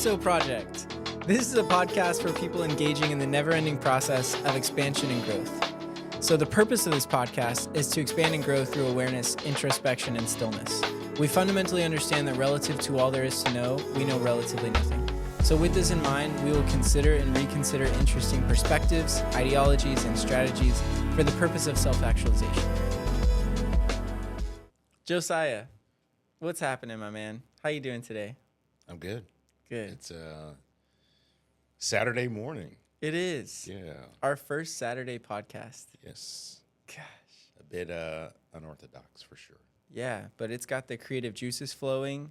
So Project. This is a podcast for people engaging in the never-ending process of expansion and growth. So the purpose of this podcast is to expand and grow through awareness, introspection, and stillness. We fundamentally understand that relative to all there is to know, we know relatively nothing. So with this in mind, we will consider and reconsider interesting perspectives, ideologies, and strategies for the purpose of self-actualization. Josiah, what's happening, my man? How you doing today? I'm good. Good. It's Saturday morning. It is. Yeah. Our first Saturday podcast. Yes. Gosh. A bit unorthodox for sure. Yeah, but it's got the creative juices flowing.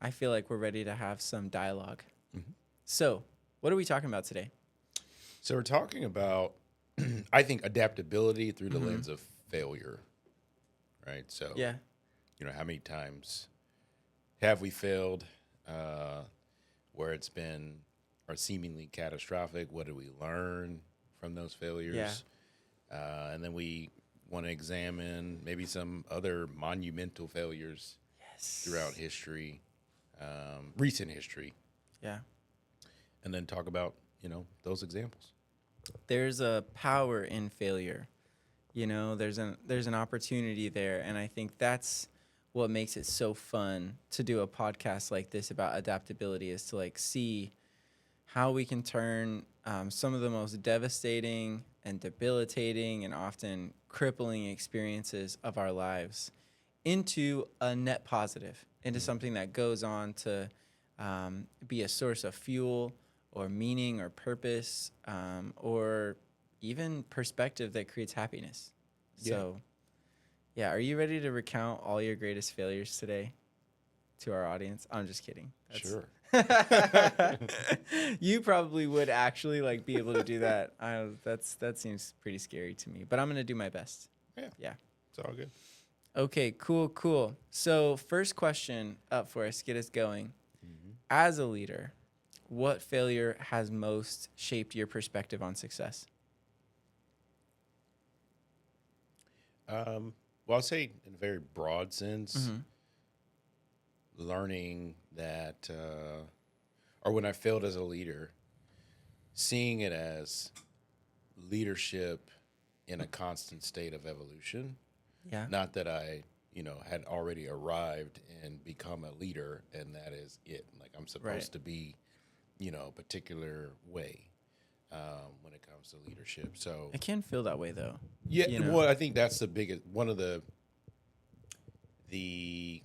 I feel like we're ready to have some dialogue. Mm-hmm. So, what are we talking about today? So we're talking about, I think, adaptability through the lens of failure, right? So, Yeah. How many times have we failed? Where it's been or seemingly catastrophic? What did we learn from those failures? Yeah. And then we want to examine maybe some other monumental failures throughout history, recent history. Yeah. And then talk about, those examples. There's a power in failure. There's an opportunity there, and I think that's what makes it so fun to do a podcast like this about adaptability, is to see how we can turn some of the most devastating and debilitating and often crippling experiences of our lives into a net positive, into something that goes on to be a source of fuel or meaning or purpose, or even perspective that creates happiness. Yeah. So, yeah, are you ready to recount all your greatest failures today to our audience? I'm just kidding. Sure. You probably would actually be able to do that. That seems pretty scary to me, but I'm going to do my best. Yeah. It's all good. Okay, cool. So first question up for us, get us going. As a leader, what failure has most shaped your perspective on success? Well, I'll say in a very broad sense, learning that, or when I failed as a leader, seeing it as leadership in a constant state of evolution. Yeah. Not that I, had already arrived and become a leader and that is it. Like I'm supposed to be, a particular way when it comes to leadership. So It can feel that way though. yeah, well, I think that's the biggest, one of the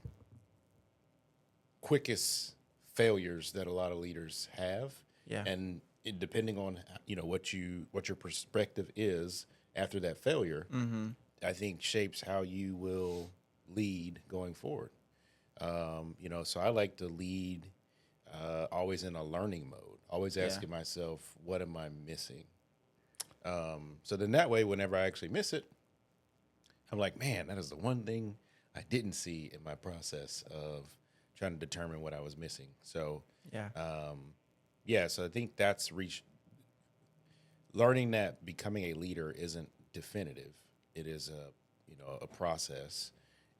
quickest failures that a lot of leaders have. Yeah. And depending on, what your perspective is after that failure, I think shapes how you will lead going forward. So I like to lead always in a learning mode, always asking myself, what am I missing? So then that way, whenever I actually miss it, I'm like, man, that is the one thing I didn't see in my process of trying to determine what I was missing. So, so I think that's learning that becoming a leader isn't definitive. It is a process,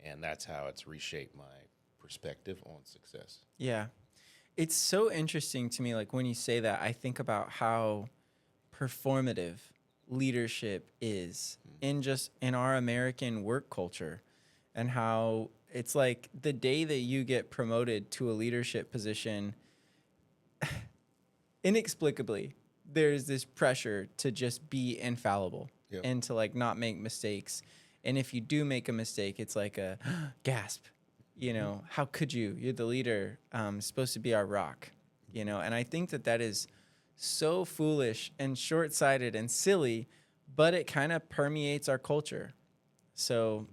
and that's how it's reshaped my perspective on success. Yeah. It's so interesting to me, when you say that, I think about how performative leadership is in our American work culture, and how it's the day that you get promoted to a leadership position, inexplicably, there's this pressure to just be infallible and to not make mistakes. And if you do make a mistake, it's like a gasp. How could you? You're the leader, supposed to be our rock, and I think that is so foolish and short-sighted and silly, but it kind of permeates our culture. So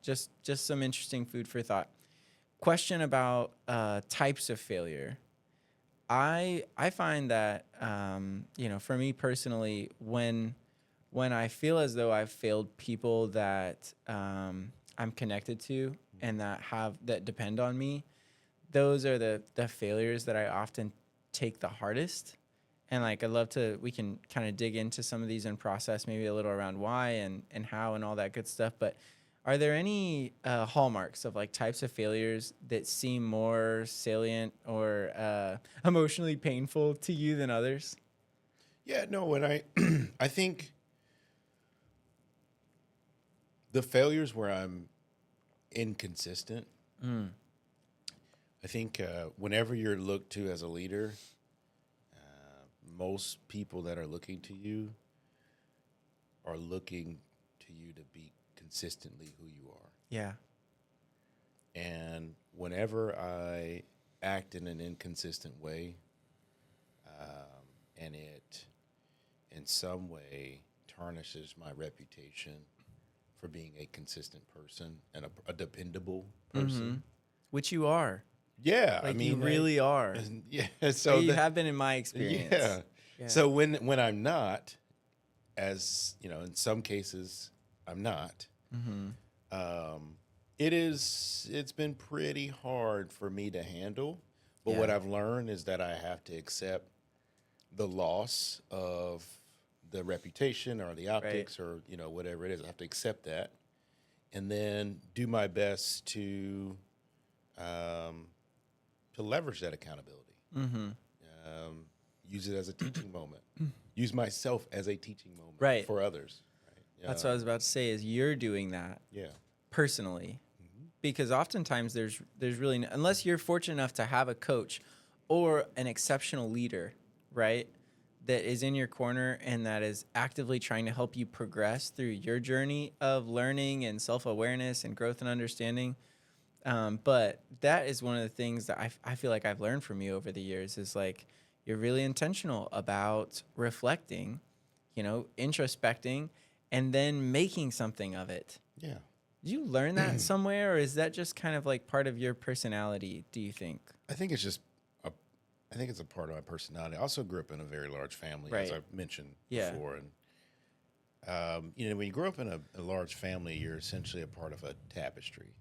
just some interesting food for thought. Question about types of failure. I find that, for me personally, when I feel as though I've failed people that I'm connected to and that depend on me, those are the failures that I often take the hardest. And we can kind of dig into some of these and process maybe a little around why and how and all that good stuff. But Are there any hallmarks of like types of failures that seem more salient or emotionally painful to you than others? Yeah, no, when I think the failures where I'm inconsistent, I think whenever you're looked to as a leader, most people that are looking to you are looking to you to be consistently who you are. Yeah. And whenever I act in an inconsistent way, and it in some way tarnishes my reputation for being a consistent person and a dependable person. Which you are. Yeah, Like you really are. Yeah, So you have been in my experience. yeah. Yeah. So when I'm not, as you know, in some cases I'm not. It's been pretty hard for me to handle. But what Yeah. I've learned is that I have to accept the loss of the reputation or the optics or whatever it is. I have to accept that, and then do my best to leverage that accountability. Use it as a teaching moment. Use myself as a teaching moment for others. Right? That's what I was about to say is you're doing that Yeah. personally. Because oftentimes there's really unless you're fortunate enough to have a coach or an exceptional leader, right, that is in your corner and that is actively trying to help you progress through your journey of learning and self-awareness and growth and understanding. But that is one of the things that I feel like I've learned from you over the years is like you're really intentional about reflecting, introspecting, and then making something of it. Yeah. Did you learn that somewhere, or is that just kind of like part of your personality, do you think? I think it's just I think it's a part of my personality. I also grew up in a very large family, as I've mentioned before. And, when you grow up in a large family, you're essentially a part of a tapestry.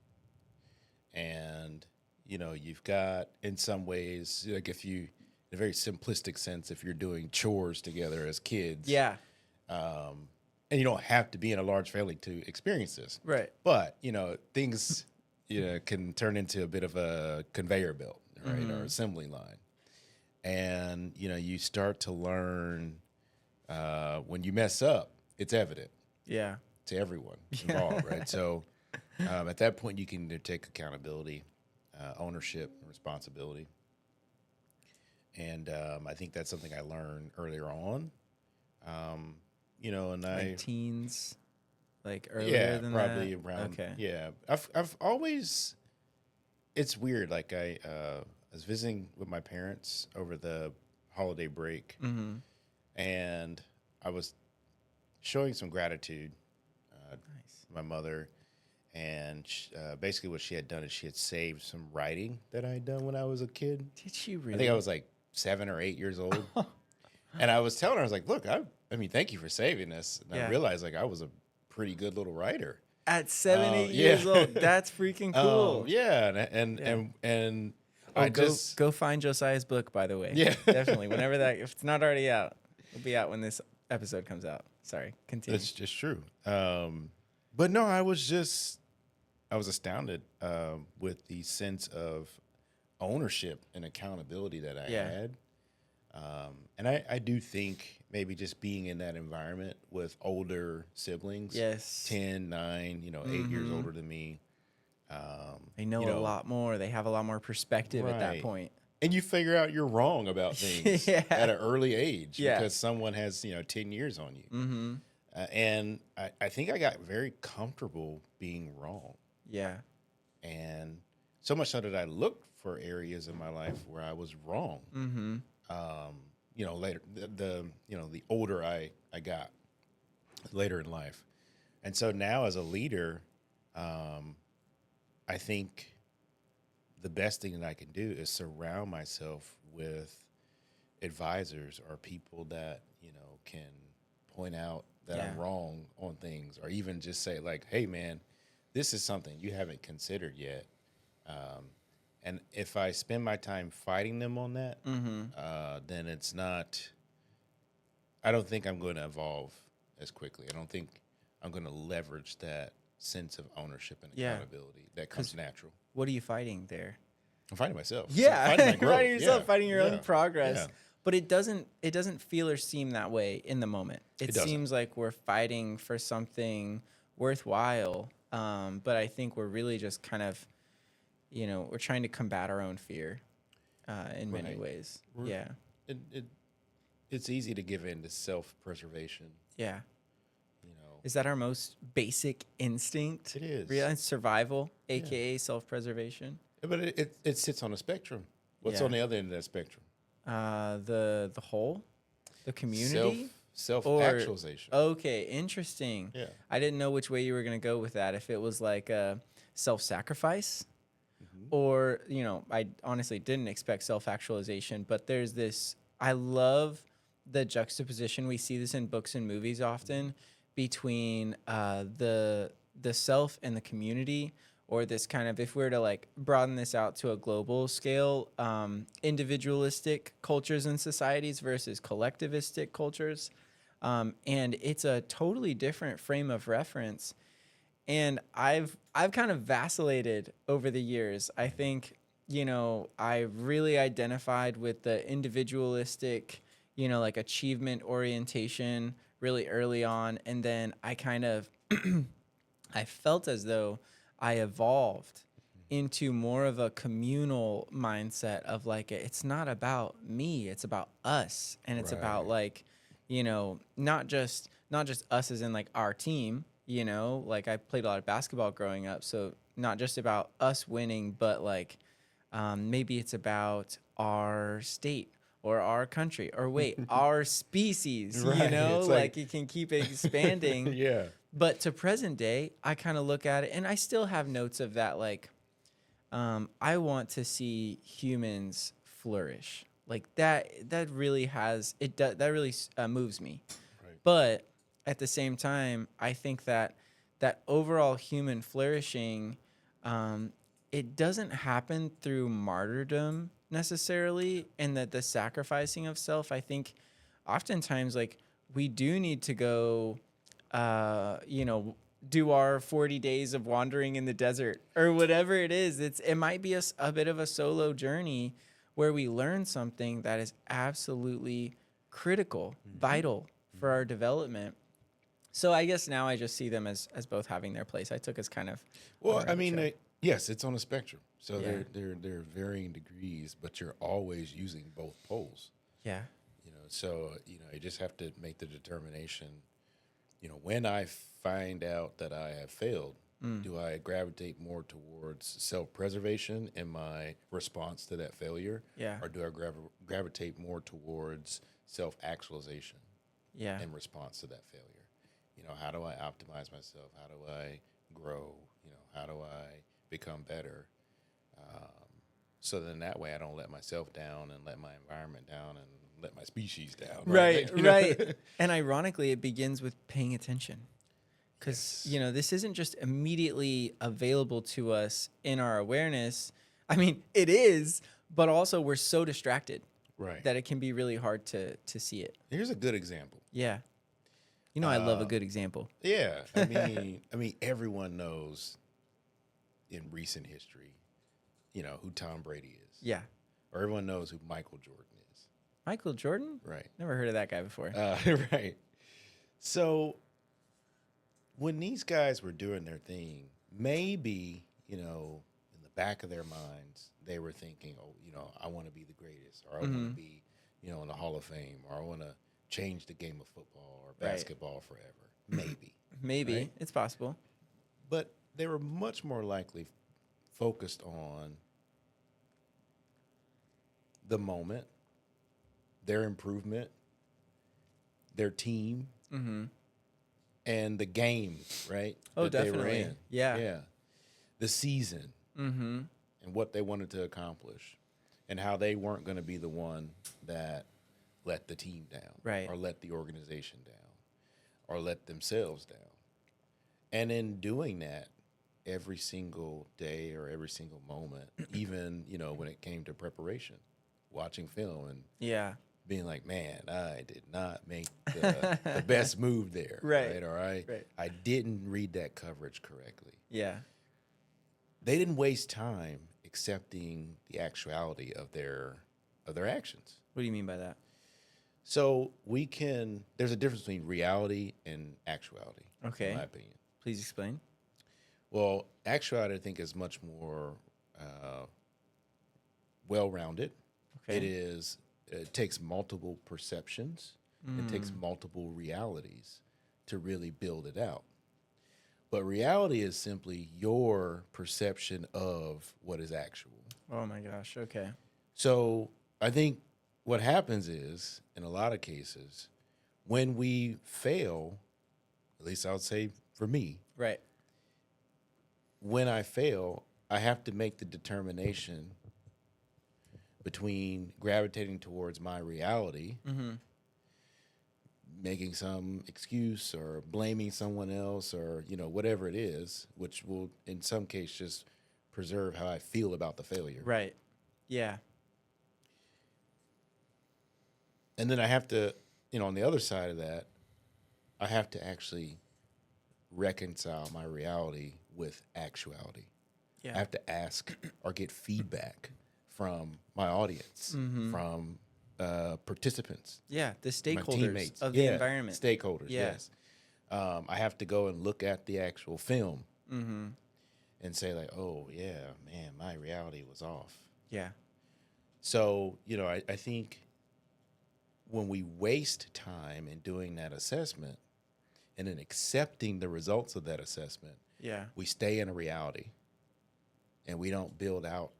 And, you've got, in some ways, like if you, in a very simplistic sense, if you're doing chores together as kids. Yeah. And you don't have to be in a large family to experience this. Right. But, things, can turn into a bit of a conveyor belt, right, or assembly line. And, you start to learn when you mess up, it's evident. Yeah. To everyone involved, right? So at that point, you can either take accountability, ownership, and responsibility. And I think that's something I learned earlier on. And like teens, like earlier than probably that? around. Okay. Yeah, I've always. It's weird. Like I was visiting with my parents over the holiday break, and I was showing some gratitude to my mother, and basically what she had done is she had saved some writing that I had done when I was a kid. Did she really? I think I was like 7 or 8 years old, and I was telling her, I was like, "Look, I mean, thank you for saving this." And I realized like I was a pretty good little writer. At 7, 8 years old, that's freaking cool. And I go find Josiah's book, by the way. Yeah. Definitely. Whenever if it's not already out, it'll be out when this episode comes out. Sorry, continue. That's just true. But no, I was astounded with the sense of ownership and accountability that I had. And I do think maybe just being in that environment with older siblings, 10, 9, 8 years older than me. They know a lot more. They have a lot more perspective at that point. And you figure out you're wrong about things at an early age because someone has, 10 years on you. And I think I got very comfortable being wrong. Yeah. And so much so that I looked for areas in my life where I was wrong. Later, the older I got later in life. And so now as a leader, I think the best thing that I can do is surround myself with advisors or people that, can point out that I'm wrong on things, or even just say like, hey man, this is something you haven't considered yet. And if I spend my time fighting them on that, then it's not, I don't think I'm going to evolve as quickly. I don't think I'm going to leverage that sense of ownership and Yeah. accountability that comes natural. What are you fighting there? I'm fighting myself. Yeah, Fighting my growth. fighting yourself, Yeah. fighting your own Yeah. progress. Yeah. But it doesn't feel or seem that way in the moment. It doesn't. seems like we're fighting for something worthwhile. But I think we're really just kind of, we're trying to combat our own fear in many Right. ways. We're- It's easy to give in to self-preservation. Yeah. You know, Is that our most basic instinct? It is. Real survival, aka self-preservation. but it sits on a spectrum. What's Yeah. on the other end of that spectrum? The whole, the community. Self-actualization. Okay, interesting. Yeah. I didn't know which way you were gonna go with that. If it was like a self-sacrifice, or I honestly didn't expect self-actualization. But there's this. I love the juxtaposition. We see this in books and movies often between the self and the community, or this kind of, if we were to like broaden this out to a global scale, individualistic cultures and societies versus collectivistic cultures. And it's a totally different frame of reference. And I've kind of vacillated over the years. I think, I really identified with the individualistic, like achievement orientation really early on. And then I kind of, I felt as though I evolved into more of a communal mindset of like, it's not about me, it's about us. And it's about like, not just us as in like our team, like I played a lot of basketball growing up. So not just about us winning, but like, maybe it's about our state or our country or our species, Right. It's like it can keep expanding. Yeah. But to present day, I kind of look at it, and I still have notes of that. Like, I want to see humans flourish. Like that really has it. That really moves me. Right. But at the same time, I think that overall human flourishing, it doesn't happen through martyrdom necessarily, and that the sacrificing of self. I think oftentimes, like, we do need to go, do our 40 days of wandering in the desert or whatever it is. It might be a bit of a solo journey where we learn something that is absolutely critical, vital for our development. So I guess now I just see them as both having their place. I took as kind of yes, it's on a spectrum. So Yeah. they're varying degrees, but you're always using both poles. yeah, So you just have to make the determination. When I find out that I have failed, do I gravitate more towards self-preservation in my response to that failure? Yeah. Or do I gravitate more towards self-actualization yeah, in response to that failure? How do I optimize myself? How do I grow? How do I become better? So then that way I don't let myself down and let my environment down and let my species down. right. And ironically, it begins with paying attention. Because, this isn't just immediately available to us in our awareness. I mean, it is, but also we're so distracted Right. that it can be really hard to see it. Here's a good example. Yeah. I love a good example. Yeah. I mean, everyone knows in recent history, who Tom Brady is. Yeah. Or everyone knows who Michael Jordan is. Michael Jordan? Right. Never heard of that guy before. Right. So when these guys were doing their thing, maybe, in the back of their minds, they were thinking, I want to be the greatest, or I want to be, in the Hall of Fame, or I want to change the game of football or basketball forever. Maybe. Right? It's possible. But they were much more likely focused on the moment, their improvement, their team, and the game, right? Oh, that definitely. They were in. Yeah. Yeah. The season and what they wanted to accomplish and how they weren't going to be the one that let the team down, right, or let the organization down, or let themselves down. And in doing that, every single day or every single moment, even, when it came to preparation, watching film and being like, man, I did not make the best move there. Right. Or I didn't read that coverage correctly. Yeah. They didn't waste time accepting the actuality of their actions. What do you mean by that? So there's a difference between reality and actuality, Okay. in my opinion. Please explain. Well, actuality, I think, is much more well-rounded. Okay. It takes multiple perceptions. It takes multiple realities to really build it out. But reality is simply your perception of what is actual. Oh my gosh. Okay. So I think what happens is, in a lot of cases, when we fail, at least I would say for me, Right. when I fail, I have to make the determination between gravitating towards my reality, making some excuse or blaming someone else or, whatever it is, which will in some case just preserve how I feel about the failure. Right. Yeah. And then I have to, on the other side of that, I have to actually reconcile my reality with actuality. Yeah. I have to ask or get feedback from my audience, from participants. Yeah. The my stakeholders teammates. of the environment. Stakeholders, Yeah. yes. I have to go and look at the actual film and say like, oh, yeah, man, my reality was off. Yeah. So, I think when we waste time in doing that assessment and then accepting the results of that assessment, Yeah. we stay in a reality and we don't build out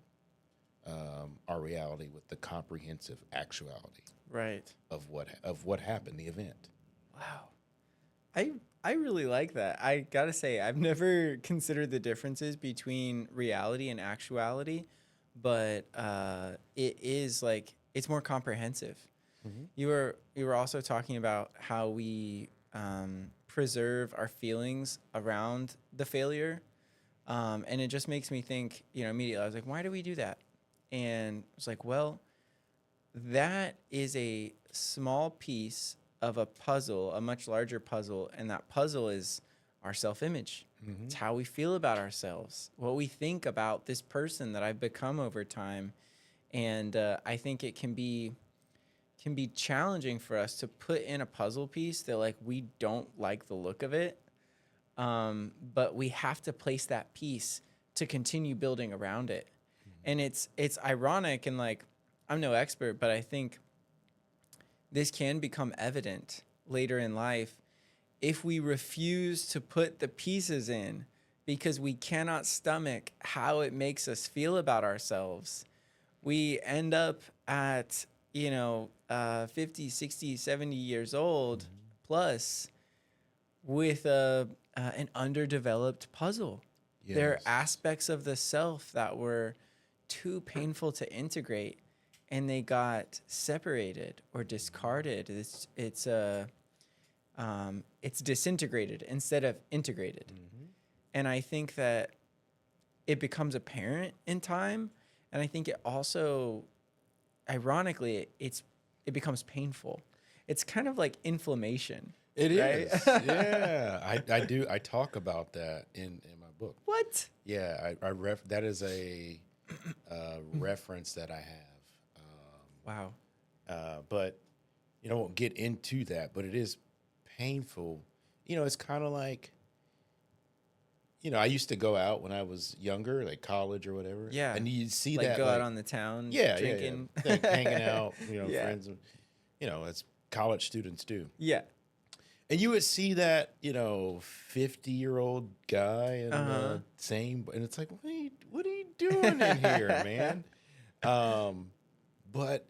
our reality with the comprehensive actuality Right. of what happened, the event. Wow. I really like that. I gotta say, I've never considered the differences between reality and actuality, but it is like it's more comprehensive. You were also talking about how we preserve our feelings around the failure, and it just makes me think. Immediately I was like, why do we do that? And it's like, well, that is a small piece of a puzzle, a much larger puzzle, and that puzzle is our self-image. It's how we feel about ourselves, what we think about this person that I've become over time, and I think it can be challenging for us to put in a puzzle piece that like we don't like the look of it, but we have to place that piece to continue building around it. And it's ironic, and like I'm no expert, but I think this can become evident later in life if we refuse to put the pieces in because we cannot stomach how it makes us feel about ourselves. We end up at 50, 60, 70 years old plus with an underdeveloped puzzle. Yes. There are aspects of the self that were too painful to integrate, and they got separated or discarded. It's disintegrated instead of integrated. And I think that it becomes apparent in time, and I think it also, ironically, it becomes painful. It's kind of like inflammation. It right? is. Yeah. I talk about that in my book. What? Yeah, that is a reference that I have. Wow. But I won't get into that, but it is painful. It's kind of like, I used to go out when I was younger, like college or whatever. Yeah. And you'd see like that. Go out on the town drinking. Yeah. Like hanging out, Yeah. friends. As college students do. Yeah. And you would see that, 50-year-old guy and the same, and it's like, what are you doing in here, man? But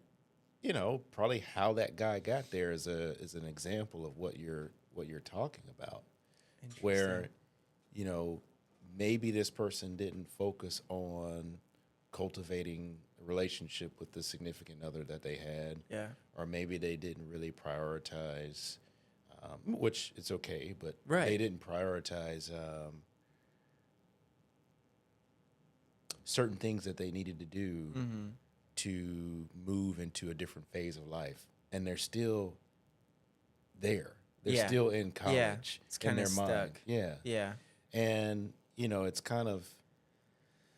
probably how that guy got there is an example of what you're talking about, where, maybe this person didn't focus on cultivating a relationship with the significant other that they had, Yeah. or maybe they didn't really prioritize. Which it's okay, but Right. they didn't prioritize certain things that they needed to do to move into a different phase of life. And they're still there. They're Yeah. still in Yeah. college It's in kind their of mind. stuck. Yeah. Yeah. And, you know, it's kind of,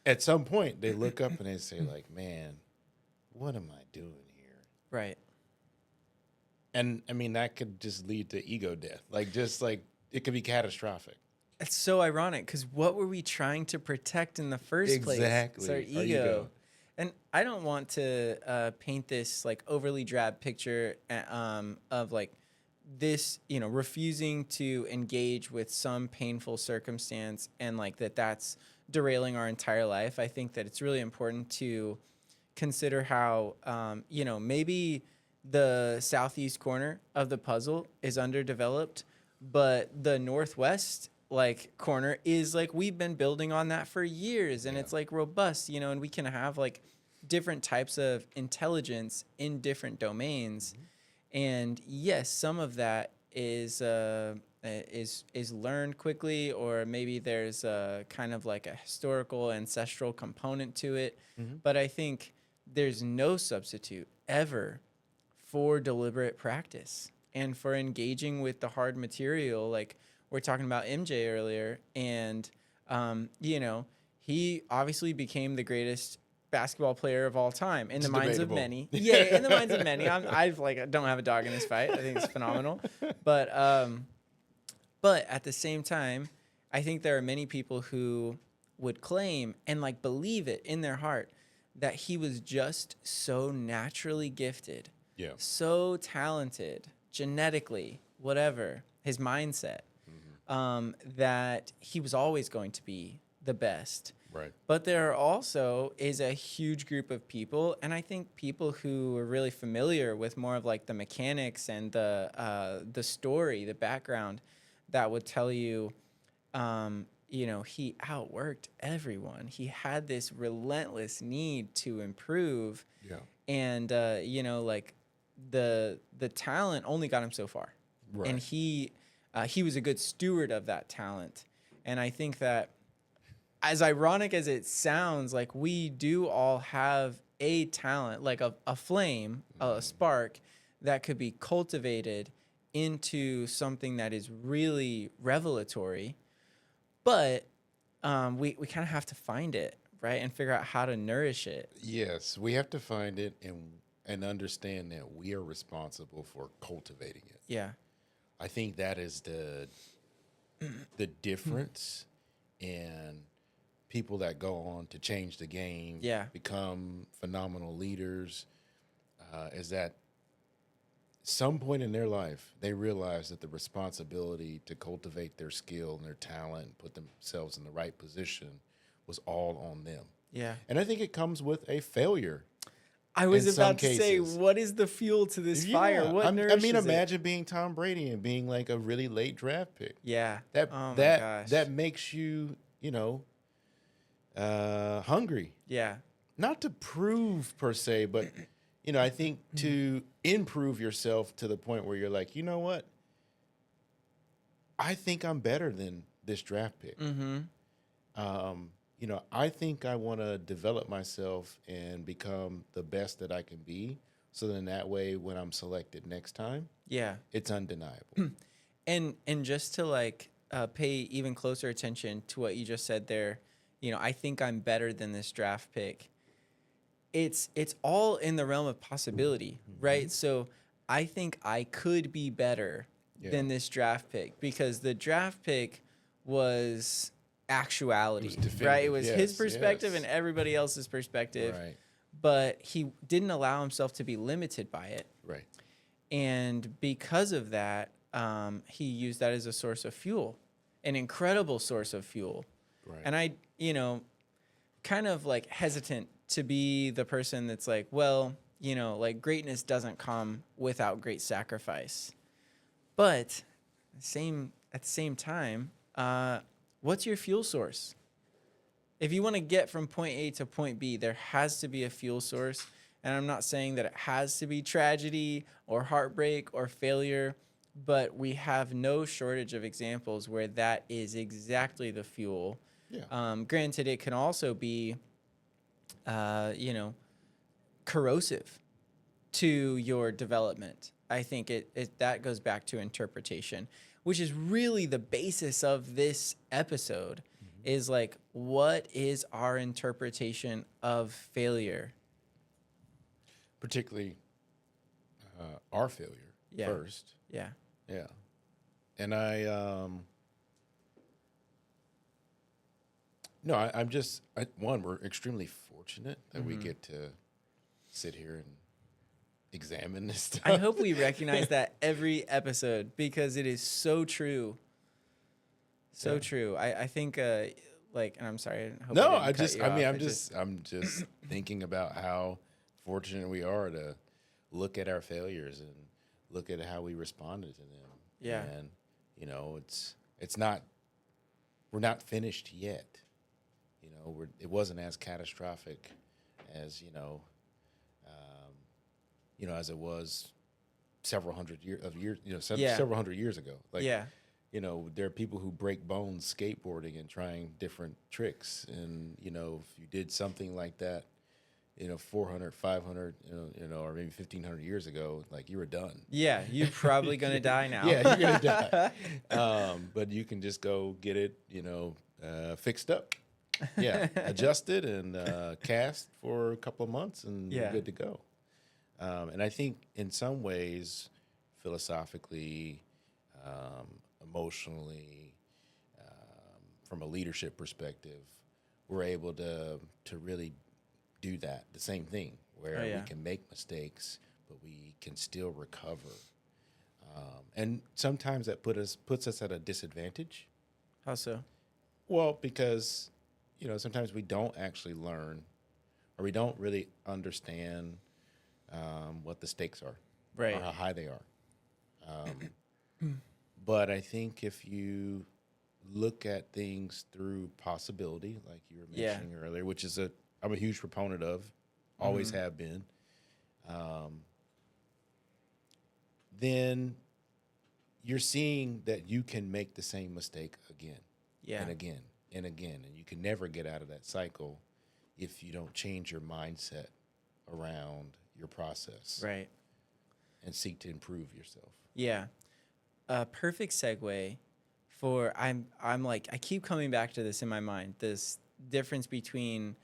at some point they look up and they say like, man, what am I doing here? Right. And I mean, that could just lead to ego death. Like, just like, it could be catastrophic. It's so ironic because what were we trying to protect in the first place? It's our Exactly. Our ego. ego. And I don't want to paint this like overly drab picture of like this, you know, refusing to engage with some painful circumstance and like that's derailing our entire life. I think that it's really important to consider how, you know, maybe the southeast corner of the puzzle is underdeveloped, but the northwest like corner is like we've been building on that for years and it's like robust, you know, and we can have like different types of intelligence in different domains. And yes, some of that is learned quickly, or maybe there's a kind of like a historical ancestral component to it. But I think there's no substitute ever for deliberate practice and for engaging with the hard material. Like we're talking about MJ earlier, and you know, he obviously became the greatest basketball player of all time in the minds of many. Yeah, in the minds of many. I don't have a dog in this fight. I think it's phenomenal. But at the same time, I think there are many people who would claim and like believe it in their heart that he was just so naturally gifted, so talented, genetically, whatever, his mindset, that he was always going to be the best. Right. But there also is a huge group of people, and I think people who are really familiar with more of like the mechanics and the story, the background, that would tell you, you know, he outworked everyone. He had this relentless need to improve, and you know, like the talent only got him so far, and he was a good steward of that talent. And I think that, as ironic as it sounds, like we do all have a talent, like a flame, a spark that could be cultivated into something that is really revelatory. But we kind of have to find it, right? And figure out how to nourish it. Yes, we have to find it and understand that we are responsible for cultivating it. Yeah. I think that is the difference in people that go on to change the game, become phenomenal leaders, is that some point in their life, they realize that the responsibility to cultivate their skill and their talent, put themselves in the right position, was all on them. Yeah. And I think it comes with a failure. I was about to say, what is the fuel to this fire? What nourishes I mean, imagine being Tom Brady and being like a really late draft pick. Yeah. That makes you, you know, hungry. Yeah. Not to prove per se, but you know, I think to improve yourself to the point where you're like, you know what? I think I'm better than this draft pick. You know, I think I want to develop myself and become the best that I can be. So then that way, when I'm selected next time, it's undeniable. And just to like pay even closer attention to what you just said there, you know, I think I'm better than this draft pick. It's all in the realm of possibility, right? So I think I could be better than this draft pick, because the draft pick was actuality, right? It was his perspective and everybody else's perspective, but he didn't allow himself to be limited by it. Right. And because of that, he used that as a source of fuel, an incredible source of fuel. Right. And I, you know, kind of like hesitant to be the person that's like, well, you know, like greatness doesn't come without great sacrifice. But at the same time, what's your fuel source? If you want to get from point A to point B, there has to be a fuel source. And I'm not saying that it has to be tragedy or heartbreak or failure, but we have no shortage of examples where that is exactly the fuel. Yeah. Granted, it can also be, you know, corrosive to your development. I think that goes back to interpretation, which is really the basis of this episode. Is like, what is our interpretation of failure? Particularly our failure first. Yeah. Yeah. And we're extremely fortunate that we get to sit here and examine this stuff. I hope we recognize that every episode, because it is so true. So true. I think, and I'm sorry. I'm just thinking about how fortunate we are to look at our failures and look at how we responded to them. Yeah. And, we're not finished yet. It wasn't as catastrophic as, as it was several hundred years ago. There are people who break bones skateboarding and trying different tricks. And, if you did something like that, 400, 500, or maybe 1,500 years ago, like, you were done. Yeah, you're probably going to die now. Yeah, you're going to die. But you can just go get it, fixed up. Yeah, adjusted and cast for a couple of months, and you're good to go. And I think in some ways, philosophically, emotionally, from a leadership perspective, we're able to really do that, the same thing, where we can make mistakes, but we can still recover. And sometimes that puts us at a disadvantage. How so? Well, because, sometimes we don't actually learn, or we don't really understand what the stakes are, right, or how high they are. But I think if you look at things through possibility, like you were mentioning earlier, which is I'm a huge proponent of, always have been, then you're seeing that you can make the same mistake again and again and again, and you can never get out of that cycle if you don't change your mindset around your process, right, and seek to improve yourself. Yeah, a perfect segue for I keep coming back to this in my mind, this difference between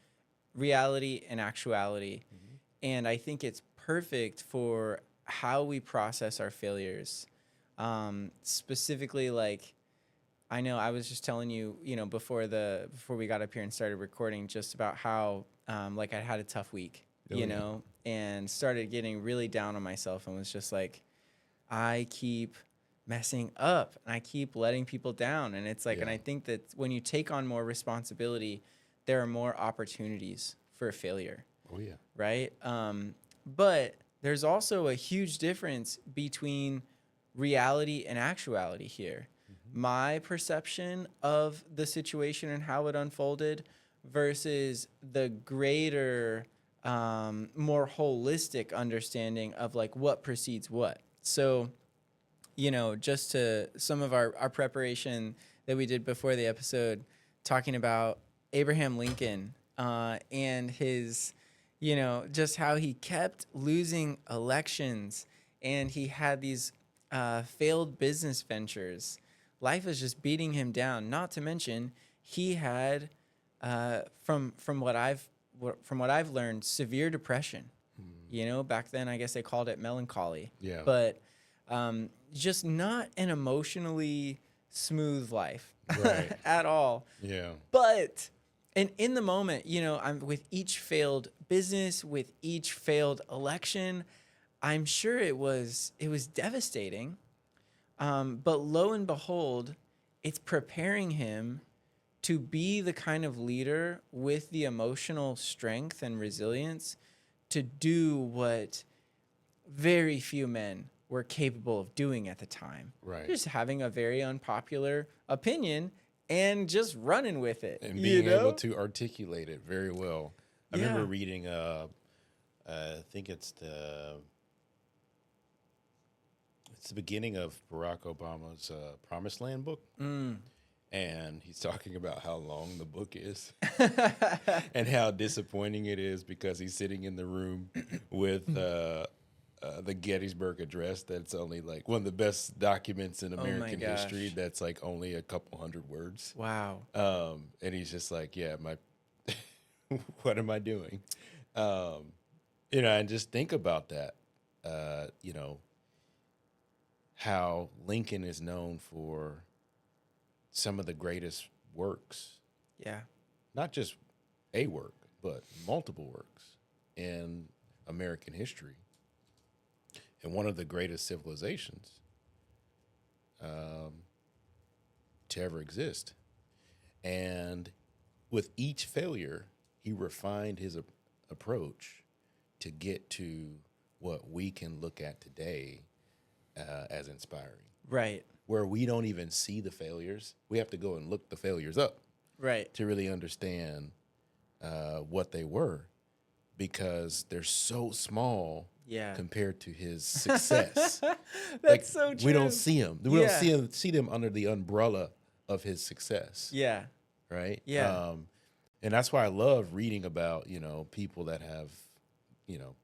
reality and actuality, and I think it's perfect for how we process our failures. Specifically, like, I know I was just telling you, before we got up here and started recording, just about how I had a tough week, and started getting really down on myself, and was just like, I keep messing up and I keep letting people down, and it's like, and I think that when you take on more responsibility, there are more opportunities for failure. Oh yeah. Right. But there's also a huge difference between reality and actuality here. My perception of the situation and how it unfolded versus the greater, more holistic understanding of like what precedes what. So, just to some of our preparation that we did before the episode, talking about Abraham Lincoln and his, just how he kept losing elections, and he had these failed business ventures. Life was just beating him down. Not to mention, he had, from what I've learned, severe depression. Back then I guess they called it melancholy. Yeah. But just not an emotionally smooth life at all. Yeah. But and in the moment, I'm with each failed business, with each failed election, I'm sure it was devastating. But lo and behold, it's preparing him to be the kind of leader with the emotional strength and resilience to do what very few men were capable of doing at the time. Right. Just having a very unpopular opinion and just running with it. And being able to articulate it very well. I remember reading, I think it's the beginning of Barack Obama's Promised Land book. And he's talking about how long the book is and how disappointing it is because he's sitting in the room with the Gettysburg Address. That's only like one of the best documents in American history. That's like only a couple hundred words. Wow. And he's just like, yeah, what am I doing? And just think about that. How Lincoln is known for some of the greatest works. Yeah. Not just a work, but multiple works in American history. And one of the greatest civilizations to ever exist. And with each failure, he refined his approach to get to what we can look at today as inspiring. Right. Where we don't even see the failures. We have to go and look the failures up. Right. To really understand what they were, because they're so small compared to his success. That's so true. We don't see them. We don't see them under the umbrella of his success. Yeah. Right? Yeah. And that's why I love reading about, people that have,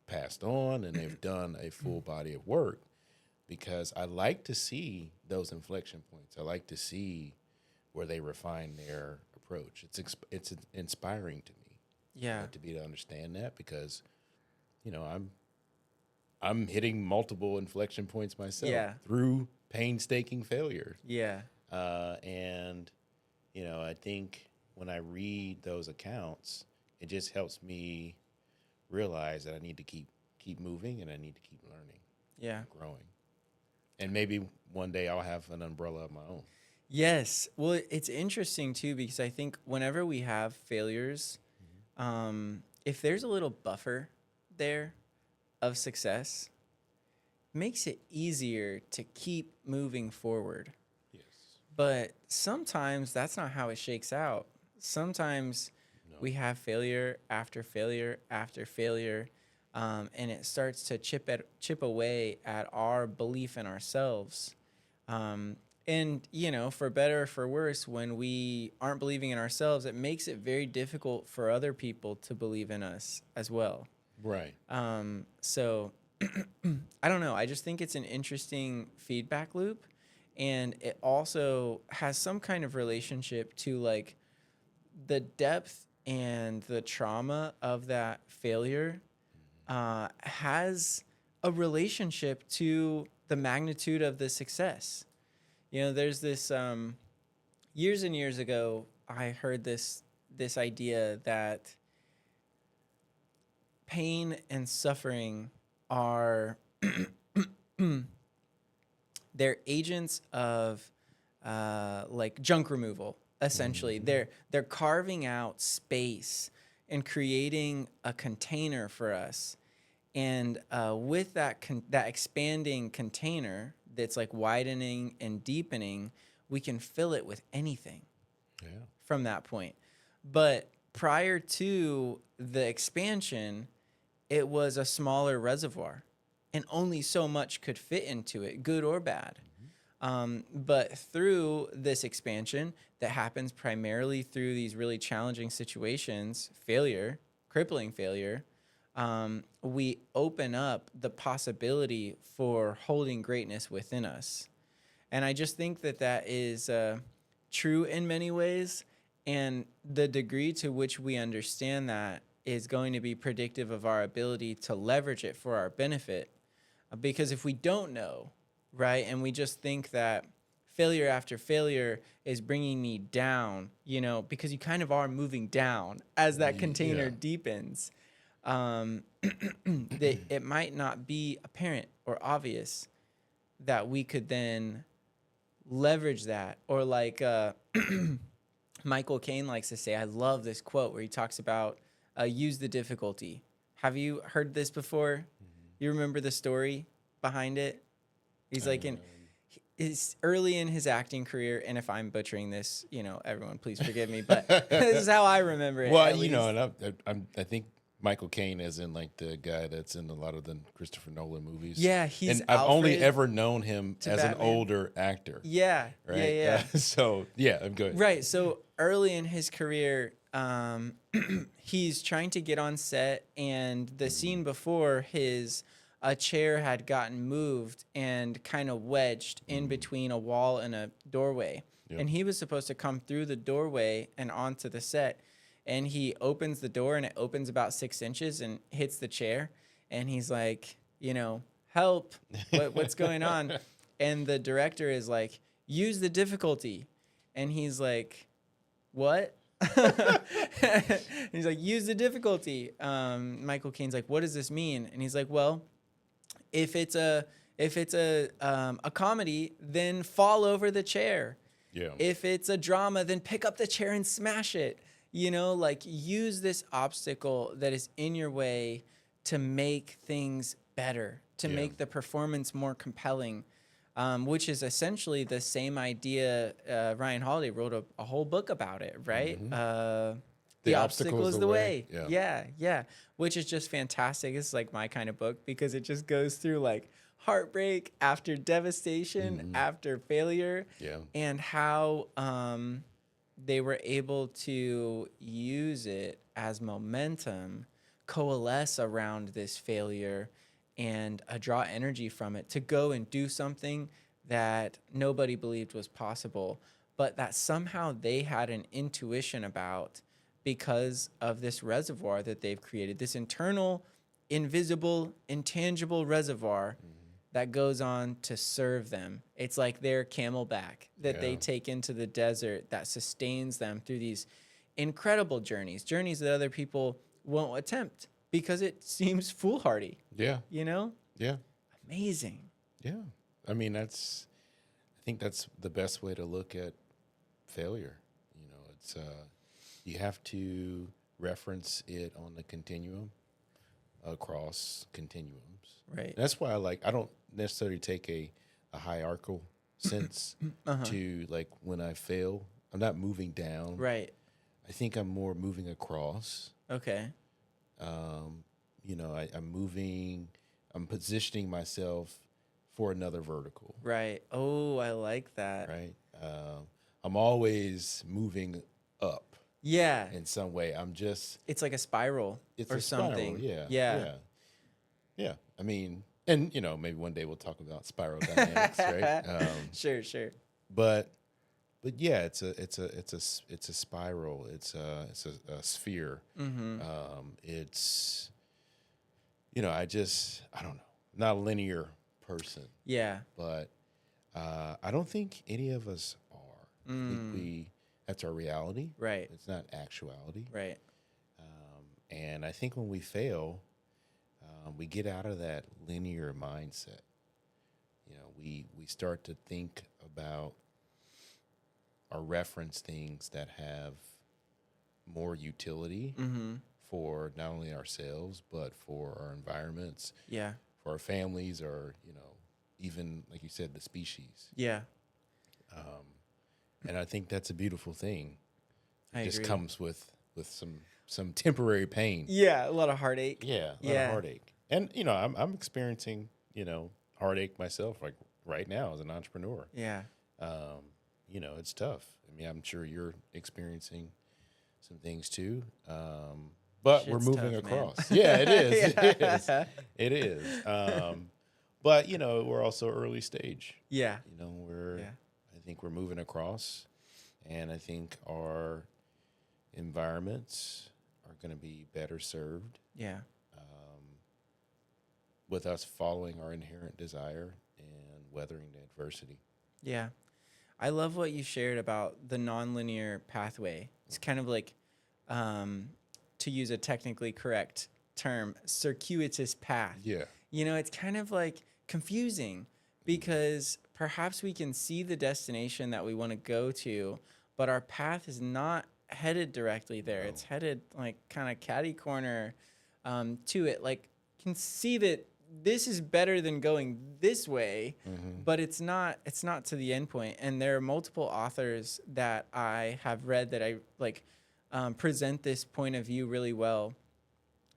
passed on and they've done a full body of work, because I like to see those inflection points. I like to see where they refine their approach. It's inspiring to me. Yeah. To be able to understand that, because, I'm hitting multiple inflection points myself through painstaking failure. Yeah. And, I think when I read those accounts, it just helps me realize that I need to keep moving and I need to keep learning. Yeah. Growing. And maybe one day I'll have an umbrella of my own. Yes. Well, it's interesting too, because I think whenever we have failures, if there's a little buffer there of success, it makes it easier to keep moving forward. Yes. But sometimes that's not how it shakes out. Sometimes we have failure after failure after failure, and it starts to chip away at our belief in ourselves. And, for better or for worse, when we aren't believing in ourselves, it makes it very difficult for other people to believe in us as well. Right. So I don't know. I just think it's an interesting feedback loop. And it also has some kind of relationship to like the depth and the trauma of that failure has a relationship to the magnitude of the success. There's this years and years ago, I heard this idea that pain and suffering are they're agents of like junk removal. Essentially, they're carving out space and creating a container for us. And with that expanding container that's like widening and deepening, we can fill it with anything from that point. But prior to the expansion, it was a smaller reservoir, and only so much could fit into it, good or bad. But through this expansion that happens primarily through these really challenging situations, crippling failure, we open up the possibility for holding greatness within us. And I just think that is true in many ways. And the degree to which we understand that is going to be predictive of our ability to leverage it for our benefit. Because if we don't know, right, and we just think that failure after failure is bringing me down, because you kind of are moving down as that container deepens, that it might not be apparent or obvious that we could then leverage that. Or like Michael Caine likes to say, I love this quote where he talks about use the difficulty. Have you heard this before? You remember the story behind it? He's like is early in his acting career, and if I'm butchering this, everyone please forgive me, but this is how I remember it. Well, and I think Michael Caine is in like the guy that's in a lot of the Christopher Nolan movies. Yeah, he's and I've only ever known him as Batman. an older actor. Yeah, right. Yeah. So I'm good. Right. So early in his career, he's trying to get on set, and the scene before his a chair had gotten moved and kind of wedged in between a wall and a doorway. Yep. And he was supposed to come through the doorway and onto the set. And he opens the door and it opens about 6 inches and hits the chair. And he's like, help, what's going on? And the director is like, use the difficulty. And he's like, what? He's like, use the difficulty. Michael Caine's like, what does this mean? And he's like, well, if it's a comedy, then fall over the chair. Yeah. If it's a drama, then pick up the chair and smash it. Like use this obstacle that is in your way to make things better, to make the performance more compelling, which is essentially the same idea. Ryan Holiday wrote a whole book about it, right? Mm-hmm. The obstacle is the way. Yeah. Which is just fantastic. It's like my kind of book because it just goes through like heartbreak after devastation, after failure, and how they were able to use it as momentum, coalesce around this failure, and draw energy from it to go and do something that nobody believed was possible, but that somehow they had an intuition about because of this reservoir that they've created, this internal, invisible, intangible reservoir that goes on to serve them. It's like their camelback that they take into the desert that sustains them through these incredible journeys that other people won't attempt because it seems foolhardy. Yeah. Yeah. Amazing. Yeah. I mean, I think that's the best way to look at failure. It's, you have to reference it on the continuum across continuums. Right. That's why I don't necessarily take a hierarchical sense to like when I fail, I'm not moving down. Right. I think I'm more moving across. Okay. I'm positioning myself for another vertical. Right. Oh, I like that. Right. I'm always moving up. Yeah. In some way. It's like a spiral or something. Spiral. Yeah. I mean, and maybe one day we'll talk about spiral dynamics, right? Sure. But yeah, it's a spiral. It's a sphere. Mm-hmm. It's I don't know. Not a linear person. Yeah. But I don't think any of us are. I think that's our reality. Right. It's not actuality. Right. And I think when we fail, we get out of that linear mindset. We start to think about or reference things that have more utility for not only ourselves, but for our environments, for our families, or, even, like you said, the species. Yeah. And I think that's a beautiful thing. It just comes with some temporary pain. Yeah, a lot of heartache. Yeah, a lot of heartache. And I'm experiencing heartache myself, like right now as an entrepreneur. Yeah. It's tough. I mean, I'm sure you're experiencing some things too. But we're moving across. Yeah, it is. Yeah. It is. But we're also early stage. Yeah. I think we're moving across, and I think our environments are going to be better served. Yeah. With us following our inherent desire and weathering the adversity. Yeah. I love what you shared about the nonlinear pathway. It's kind of like, to use a technically correct term, circuitous path. Yeah. It's kind of like confusing because perhaps we can see the destination that we want to go to, but our path is not headed directly there. No. It's headed like kind of catty corner to it. Like, can see that this is better than going this way, but it's not to the end point. And there are multiple authors that I have read that I like present this point of view really well.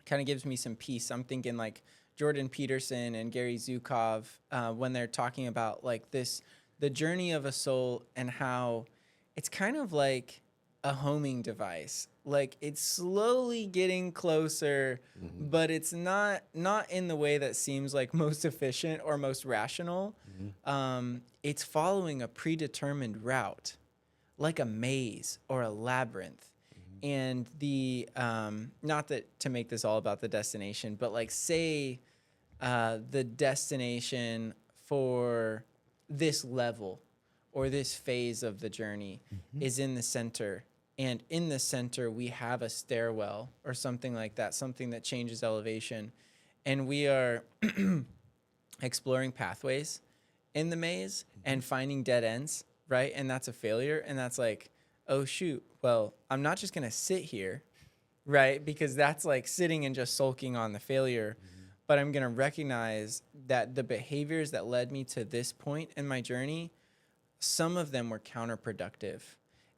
Kind of gives me some peace. I'm thinking like Jordan Peterson and Gary Zukov when they're talking about like the journey of a soul and how it's kind of like a homing device. Like it's slowly getting closer, but it's not in the way that seems like most efficient or most rational. It's following a predetermined route, like a maze or a labyrinth. And the not that to make this all about the destination, but like say the destination for this level or this phase of the journey is in the center. And in the center, we have a stairwell or something like that, something that changes elevation. And we are exploring pathways in the maze and finding dead ends, right? And that's a failure. And that's like, oh, shoot, well, I'm not just going to sit here, right? Because that's like sitting and just sulking on the failure. But I'm going to recognize that the behaviors that led me to this point in my journey, some of them were counterproductive.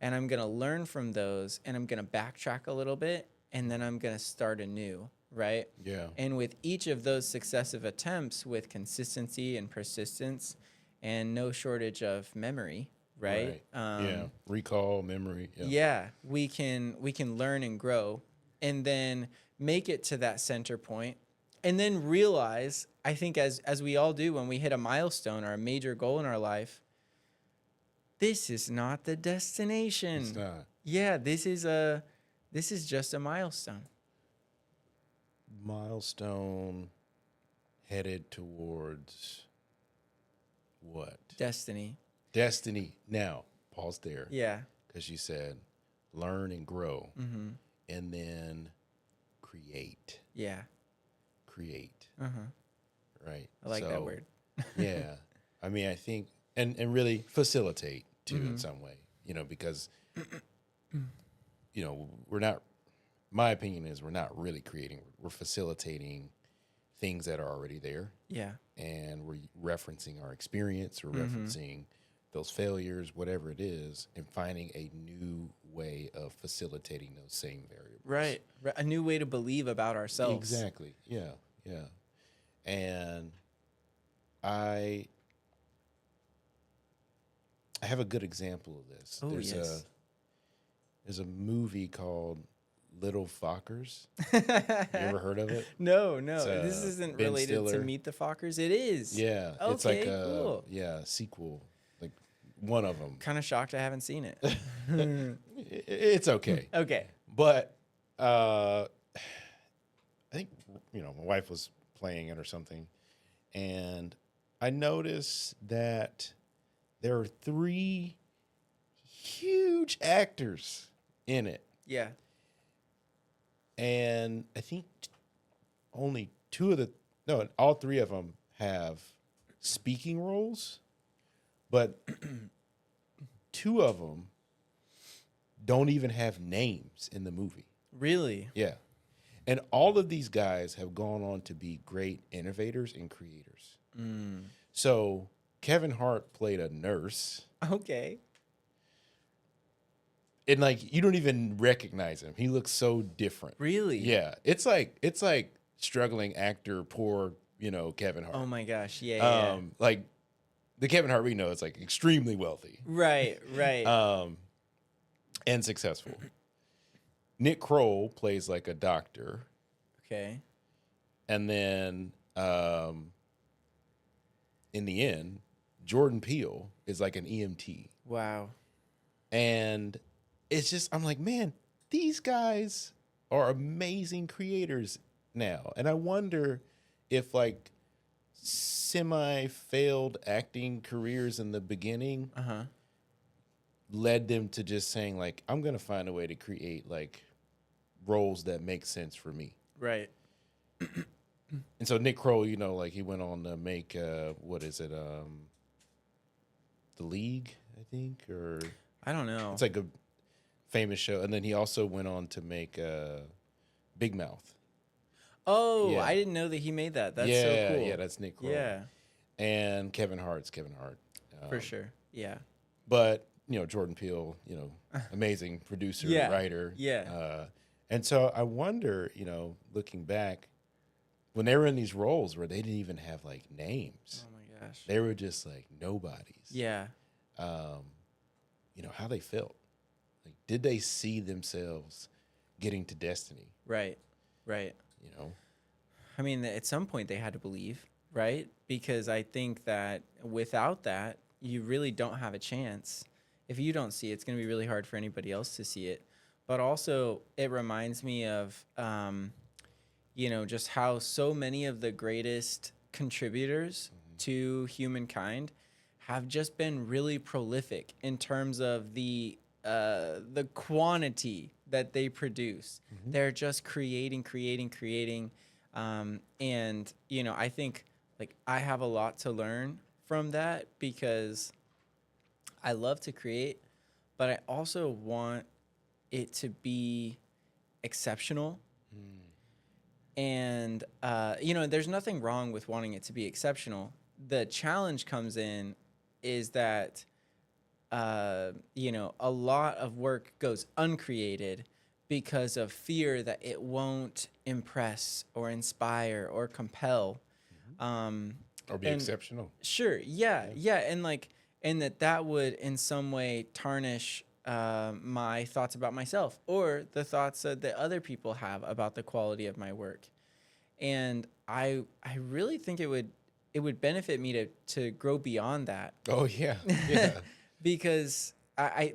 And I'm going to learn from those and I'm going to backtrack a little bit and then I'm going to start anew, right? Yeah. And with each of those successive attempts with consistency and persistence and no shortage of memory, right? Yeah. Recall, memory. Yeah, we can learn and grow and then make it to that center point and then realize, I think as we all do when we hit a milestone or a major goal in our life, this is not the destination. It's not. Yeah, this is just a milestone. Milestone headed towards what? Destiny. Destiny. Now, pause there. Yeah. Because you said learn and grow. And then create. Yeah. Create. Right. I like that word. Yeah. I mean, I think, and really facilitate too in some way, because, we're not, my opinion is we're not really creating, we're facilitating things that are already there. Yeah. And we're referencing our experience, we're referencing those failures, whatever it is, and finding a new way of facilitating those same variables. Right. A new way to believe about ourselves. Exactly. Yeah. Yeah. And I have a good example of this. Oh, yes. There's a movie called Little Fockers. You ever heard of it? No. This isn't Ben related Stiller. to Meet the Fockers. It is. Yeah. Okay, it's like cool. Sequel. Like one of them. Kind of shocked I haven't seen it. It's okay. Okay. But I think, my wife was playing it or something. And I noticed that there are 3 huge actors in it. Yeah. And I think only all 3 of them have speaking roles, but 2 of them don't even have names in the movie. Really? Yeah. And all of these guys have gone on to be great innovators and creators. So Kevin Hart played a nurse. Okay. And you don't even recognize him. He looks so different. Really? Yeah. It's like struggling actor, poor, Kevin Hart. Oh my gosh. Yeah. Like the Kevin Hart we know is extremely wealthy. Right. And successful. Nick Kroll plays a doctor. Okay. And then in the end, Jordan Peele is an EMT. Wow. And it's just, I'm like, man, these guys are amazing creators now. And I wonder if semi-failed acting careers in the beginning led them to just saying I'm going to find a way to create roles that make sense for me. Right. And so Nick Kroll, he went on to make, what is it? The League, I think, or I don't know. it's a famous show. And then he also went on to make Big Mouth. Oh, Yeah. I didn't know that he made that. That's so cool. Yeah, that's Nick Kroll. Yeah. And Kevin Hart's Kevin Hart. For sure. Yeah. But, Jordan Peele, amazing producer, Yeah. writer. Yeah. And so I wonder, looking back, when they were in these roles where they didn't even have names. Oh my gosh. They were just nobodies. Yeah. How they felt. did they see themselves getting to destiny? Right. Right. You know? I mean, at some point they had to believe, right? Because I think that without that, you really don't have a chance. If you don't see it, it's going to be really hard for anybody else to see it. But also, it reminds me of, just how so many of the greatest contributors to humankind have just been really prolific in terms of the quantity that they produce. They're just creating. And, I think like I have a lot to learn from that because I love to create, but I also want it to be exceptional. And, there's nothing wrong with wanting it to be exceptional. The challenge comes in is that, a lot of work goes uncreated because of fear that it won't impress or inspire or compel. Or be exceptional. Sure. Yeah. And that would in some way tarnish my thoughts about myself or the thoughts that other people have about the quality of my work. And I really think it would benefit me to grow beyond that. Oh yeah. Yeah. Because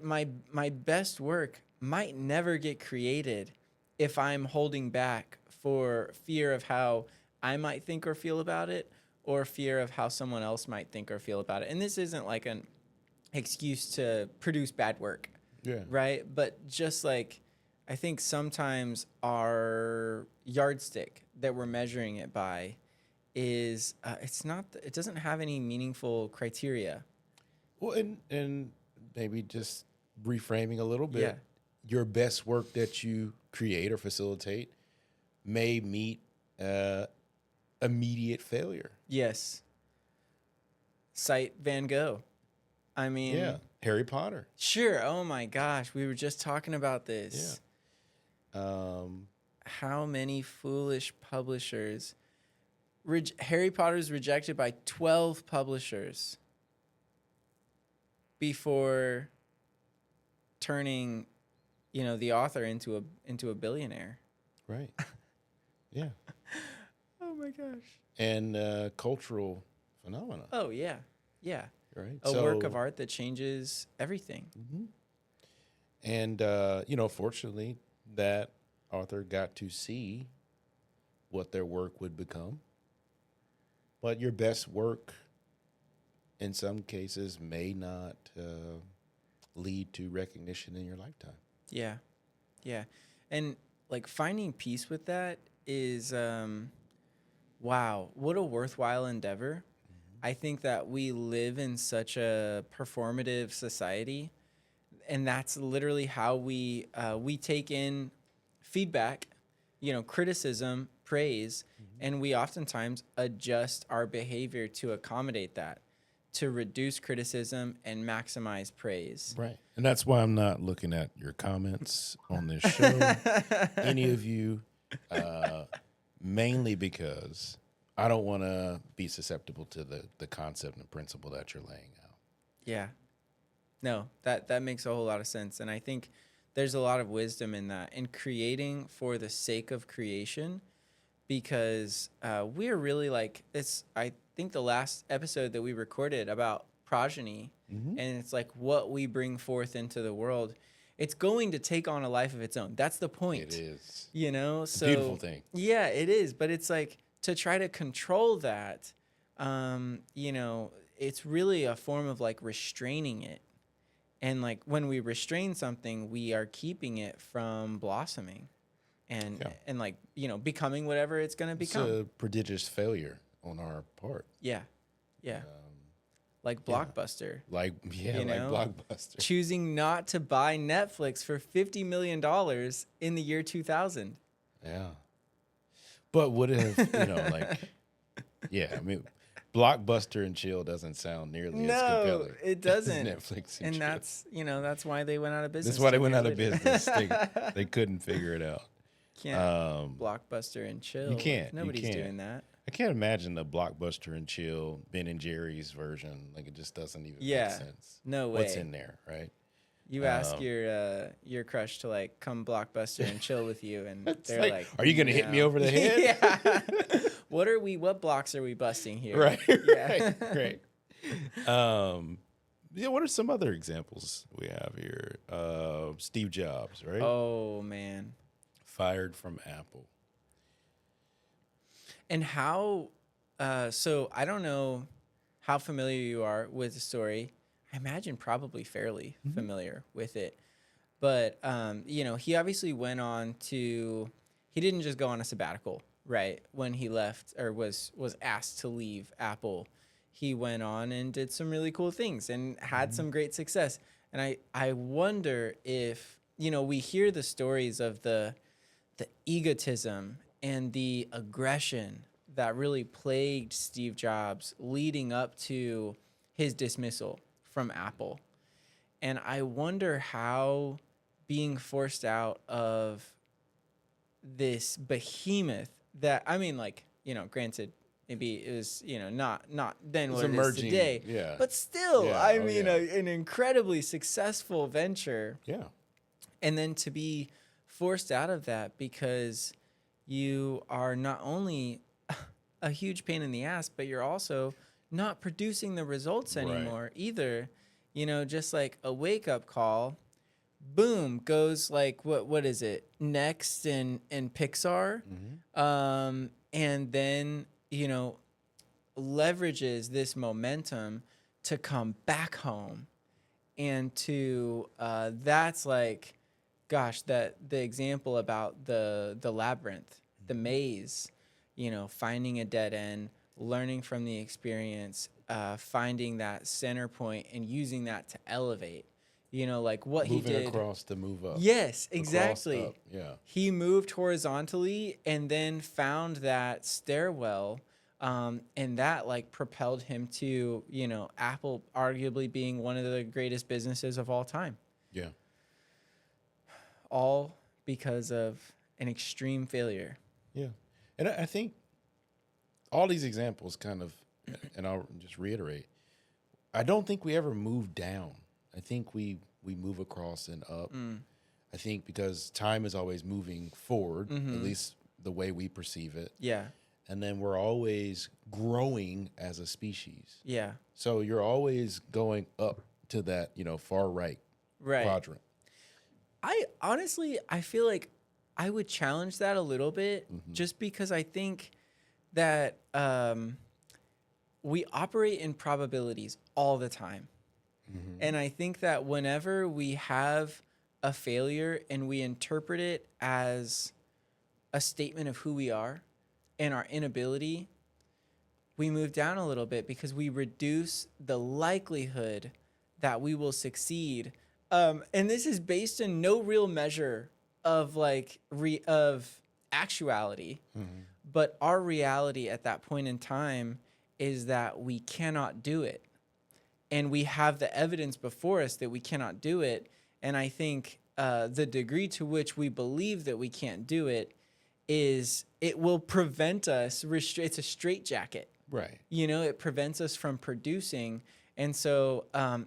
my best work might never get created if I'm holding back for fear of how I might think or feel about it, or fear of how someone else might think or feel about it. And this isn't like an excuse to produce bad work. Yeah. Right? But just like I think sometimes our yardstick that we're measuring it by is it doesn't have any meaningful criteria. Well, and maybe just reframing a little bit. Yeah. Your best work that you create or facilitate may meet immediate failure. Yes. Cite Van Gogh. I mean, Yeah. Harry Potter. Sure. Oh my gosh, we were just talking about this. Yeah. How many foolish publishers? Harry Potter's rejected by 12 publishers before turning, the author into a billionaire. Right. Yeah. Oh my gosh. And cultural phenomena. Oh yeah. Yeah. Right. A work of art that changes everything. And fortunately, that author got to see what their work would become. But your best work, in some cases, may not lead to recognition in your lifetime. Yeah. Yeah. And like finding peace with that is, wow, what a worthwhile endeavor. I think that we live in such a performative society, and that's literally how we take in feedback, criticism, praise, and we oftentimes adjust our behavior to accommodate that, to reduce criticism and maximize praise. Right. And that's why I'm not looking at your comments on this show, any of you, mainly because I don't want to be susceptible to the concept and principle that you're laying out. Yeah. No, that makes a whole lot of sense. And I think there's a lot of wisdom in that, in creating for the sake of creation, because we're really like this. I think the last episode that we recorded about progeny, and it's like what we bring forth into the world, it's going to take on a life of its own. That's the point. It is. So beautiful thing. Yeah, it is. But it's like, to try to control that, it's really a form of like restraining it. And like when we restrain something, we are keeping it from blossoming and becoming whatever it's going to become. It's a prodigious failure on our part. Yeah. Yeah. Like Blockbuster. Like Blockbuster. Choosing not to buy Netflix for $50 million in the year 2000. Yeah. But would it have, Blockbuster and chill doesn't sound nearly as compelling. No, it doesn't. Netflix and chill. that's why they went out of business. That's why they went out of business. They couldn't figure it out. Can't Blockbuster and chill. You can't. Nobody's doing that. I can't imagine the Blockbuster and chill Ben and Jerry's version. Like, it just doesn't even make sense. No way. What's in there, right? You ask your crush to like come Blockbuster and chill with you, and they're like, "Are you gonna hit me over the head?" Yeah. What blocks are we busting here? Right. Yeah. Right. Yeah. What are some other examples we have here? Steve Jobs, right? Oh man. Fired from Apple. And how? So I don't know how familiar you are with the story. I imagine probably fairly familiar with it. But he obviously went on to. He didn't just go on a sabbatical, right? When he left or was asked to leave Apple, he went on and did some really cool things and had some great success. And I wonder if we hear the stories of the egotism and the aggression that really plagued Steve Jobs leading up to his dismissal from Apple. And I wonder how being forced out of this behemoth that, I mean, like, granted, maybe it was, not then what it is today. Yeah. But still, Yeah. I mean, an incredibly successful venture. Yeah. And then to be forced out of that because you are not only a huge pain in the ass, but you're also not producing the results anymore either. Just like a wake up call, boom, goes like what is it? Next in Pixar. And then, leverages this momentum to come back home. And to that's like, gosh, that the example about the labyrinth, the maze, finding a dead end, learning from the experience, finding that center point and using that to elevate, like what Moving he did. across to move up. Yes, exactly. Up. Yeah. He moved horizontally and then found that stairwell. And that like propelled him to, Apple arguably being one of the greatest businesses of all time. Yeah. All because of an extreme failure. Yeah. And I think all these examples kind of, and I'll just reiterate, I don't think we ever move down. I think we move across and up. I think because time is always moving forward, at least the way we perceive it. Yeah. And then we're always growing as a species. Yeah. So you're always going up to that, far right quadrant. I feel like I would challenge that a little bit just because I think that we operate in probabilities all the time. And I think that whenever we have a failure and we interpret it as a statement of who we are and our inability, we move down a little bit because we reduce the likelihood that we will succeed. And this is based in no real measure of of actuality. But our reality at that point in time is that we cannot do it. And we have the evidence before us that we cannot do it. And I think the degree to which we believe that we can't do it will prevent us. It's a straitjacket. Right. It prevents us from producing. And so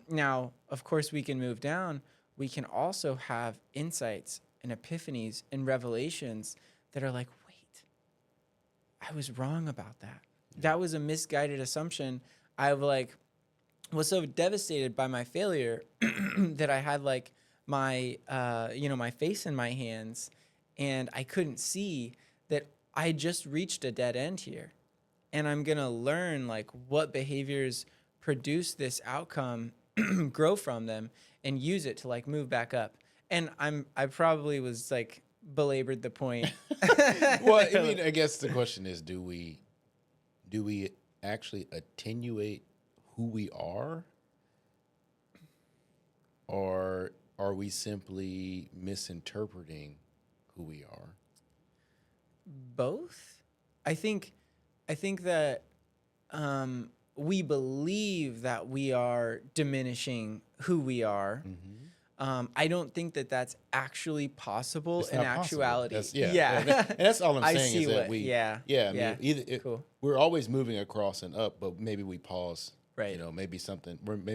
now, of course, we can move down. We can also have insights and epiphanies and revelations that are like, wait, I was wrong about that. That was a misguided assumption. I was so devastated by my failure that I had my my face in my hands, and I couldn't see that I just reached a dead end here. And I'm gonna learn what behaviors produce this outcome, grow from them, and use it to move back up. And I probably was belabored the point. Well, I mean, I guess the question is, do we actually attenuate who we are, or are we simply misinterpreting who we are? Both. I think that we believe that we are diminishing who we are. I don't think that that's actually possible in actuality. And that's all I'm saying is that cool. We're always moving across and up, but maybe we pause. Right. Maybe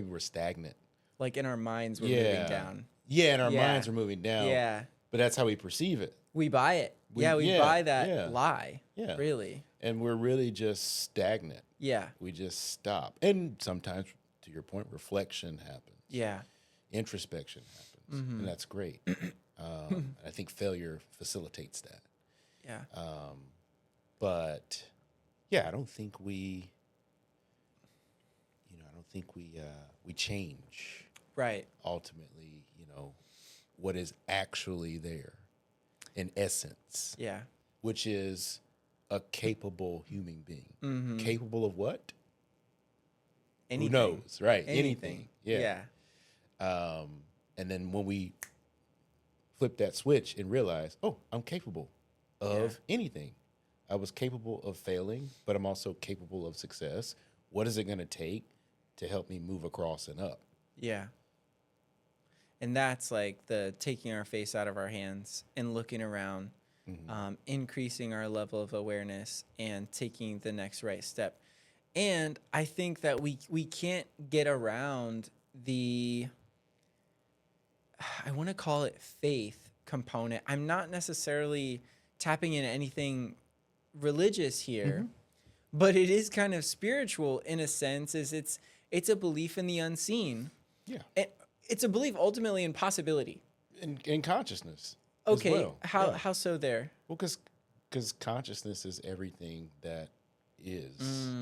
we're stagnant. In our minds, we're moving down. Yeah, and our Yeah. minds are moving down. Yeah. But that's how we perceive it. We buy it. We buy that lie. Yeah. Really. And we're really just stagnant. Yeah. We just stop. And sometimes, to your point, reflection happens. Yeah. Introspection happens. Mm-hmm. And that's great. I think failure facilitates that. Yeah. But yeah, I don't think we we change. Right. Ultimately, what is actually there in essence. Yeah. Which is a capable human being. Mm-hmm. Capable of what? Anything. Who knows, right? Anything. Yeah. And then when we flip that switch and realize, oh, I'm capable of anything. I was capable of failing, but I'm also capable of success. What is it going to take to help me move across and up? Yeah. And that's like the taking our face out of our hands and looking around, increasing our level of awareness and taking the next right step. And I think that we can't get around the, I want to call it faith component. I'm not necessarily tapping into anything religious here, but it is kind of spiritual in a sense. It's a belief in the unseen. Yeah. It's a belief ultimately in possibility. In consciousness. Okay. As well. How so there? Well, because consciousness is everything that is.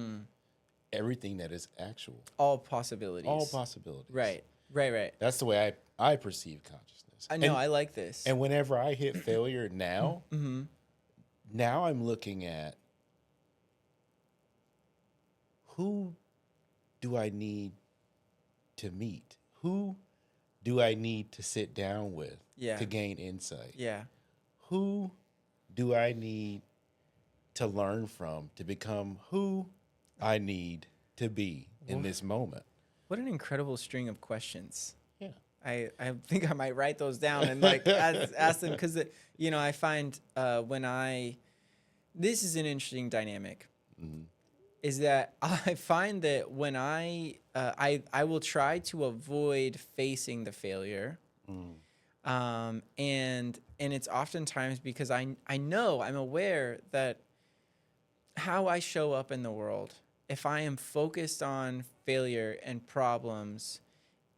Everything that is actual. All possibilities. All possibilities. Right. That's the way I perceive consciousness. I know. I like this. And whenever I hit failure now, now I'm looking at who do I need to meet? Who do I need to sit down with to gain insight? Yeah. Who do I need to learn from to become who I need to be in this moment? What an incredible string of questions. Yeah. I think I might write those down and like ask them because, I find this is an interesting dynamic. Is that I find that when I will try to avoid facing the failure, and it's oftentimes because I'm aware that how I show up in the world, if I am focused on failure and problems,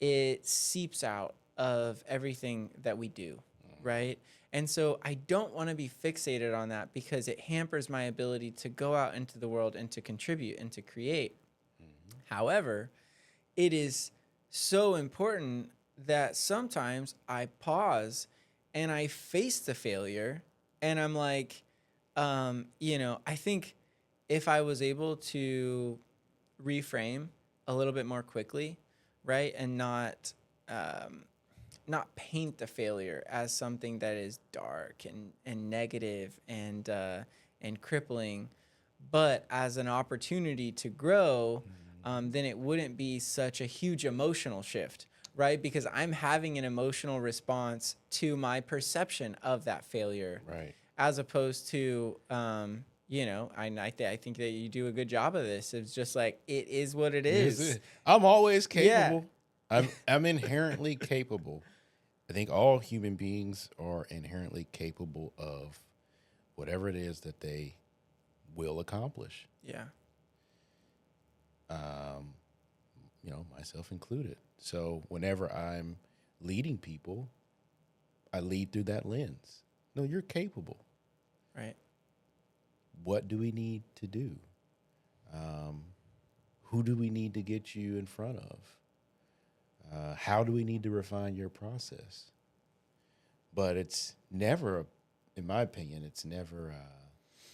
it seeps out of everything that we do, right? And so I don't want to be fixated on that because it hampers my ability to go out into the world and to contribute and to create. However, it is so important that sometimes I pause and I face the failure and I'm like, I think if I was able to reframe a little bit more quickly, right, and not paint the failure as something that is dark and negative and crippling, but as an opportunity to grow, then it wouldn't be such a huge emotional shift, right? Because I'm having an emotional response to my perception of that failure, Right. as opposed to, I think that you do a good job of this. It's just like, it is what it is. I'm always capable. Yeah. I'm inherently capable. I think all human beings are inherently capable of whatever it is that they will accomplish. Yeah. Myself included. So whenever I'm leading people, I lead through that lens. No, you're capable. Right. What do we need to do? Who do we need to get you in front of? How do we need to refine your process? But it's never, in my opinion, it's never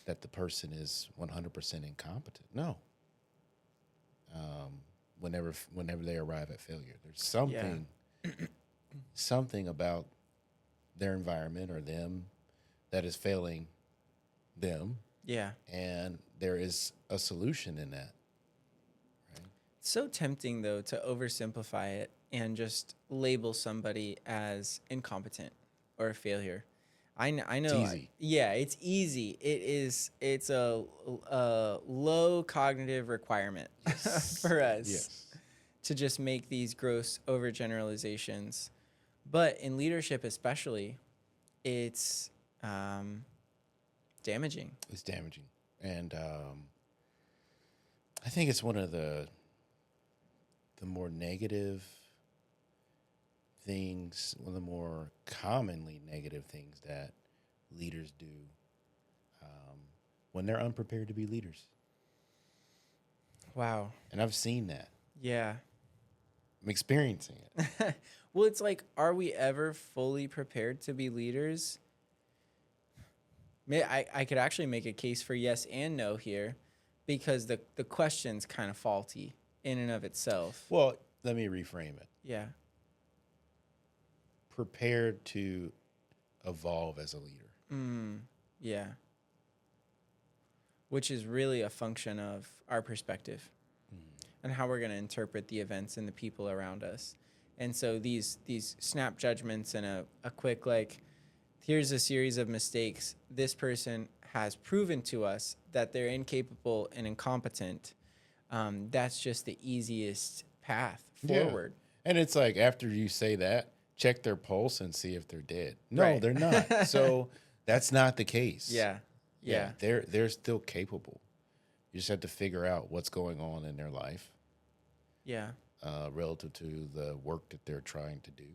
that the person is 100% incompetent. No. Whenever they arrive at failure, there's something about their environment or them that is failing them. Yeah. And there is a solution in that. Right? It's so tempting, though, to oversimplify it and just label somebody as incompetent or a failure. I know. It's easy. It's easy. It's a low cognitive requirement for us to just make these gross overgeneralizations. But in leadership, especially, it's damaging. It's damaging. And I think it's one of the more negative things, one of the more commonly negative things that leaders do when they're unprepared to be leaders. Wow. And I've seen that. Yeah. I'm experiencing it. Well, it's like, are we ever fully prepared to be leaders? I could actually make a case for yes and no here, because the question's kind of faulty in and of itself. Well, let me reframe it. Yeah. Prepared to evolve as a leader. Yeah. Which is really a function of our perspective and how we're going to interpret the events and the people around us. And so these snap judgments and a quick, like, here's a series of mistakes. This person has proven to us that they're incapable and incompetent. That's just the easiest path forward. Yeah. And it's like, after you say that, check their pulse and see if they're dead. No, Right. they're not. So that's not the case. Yeah. They're still capable. You just have to figure out what's going on in their life. Yeah. Relative to the work that they're trying to do.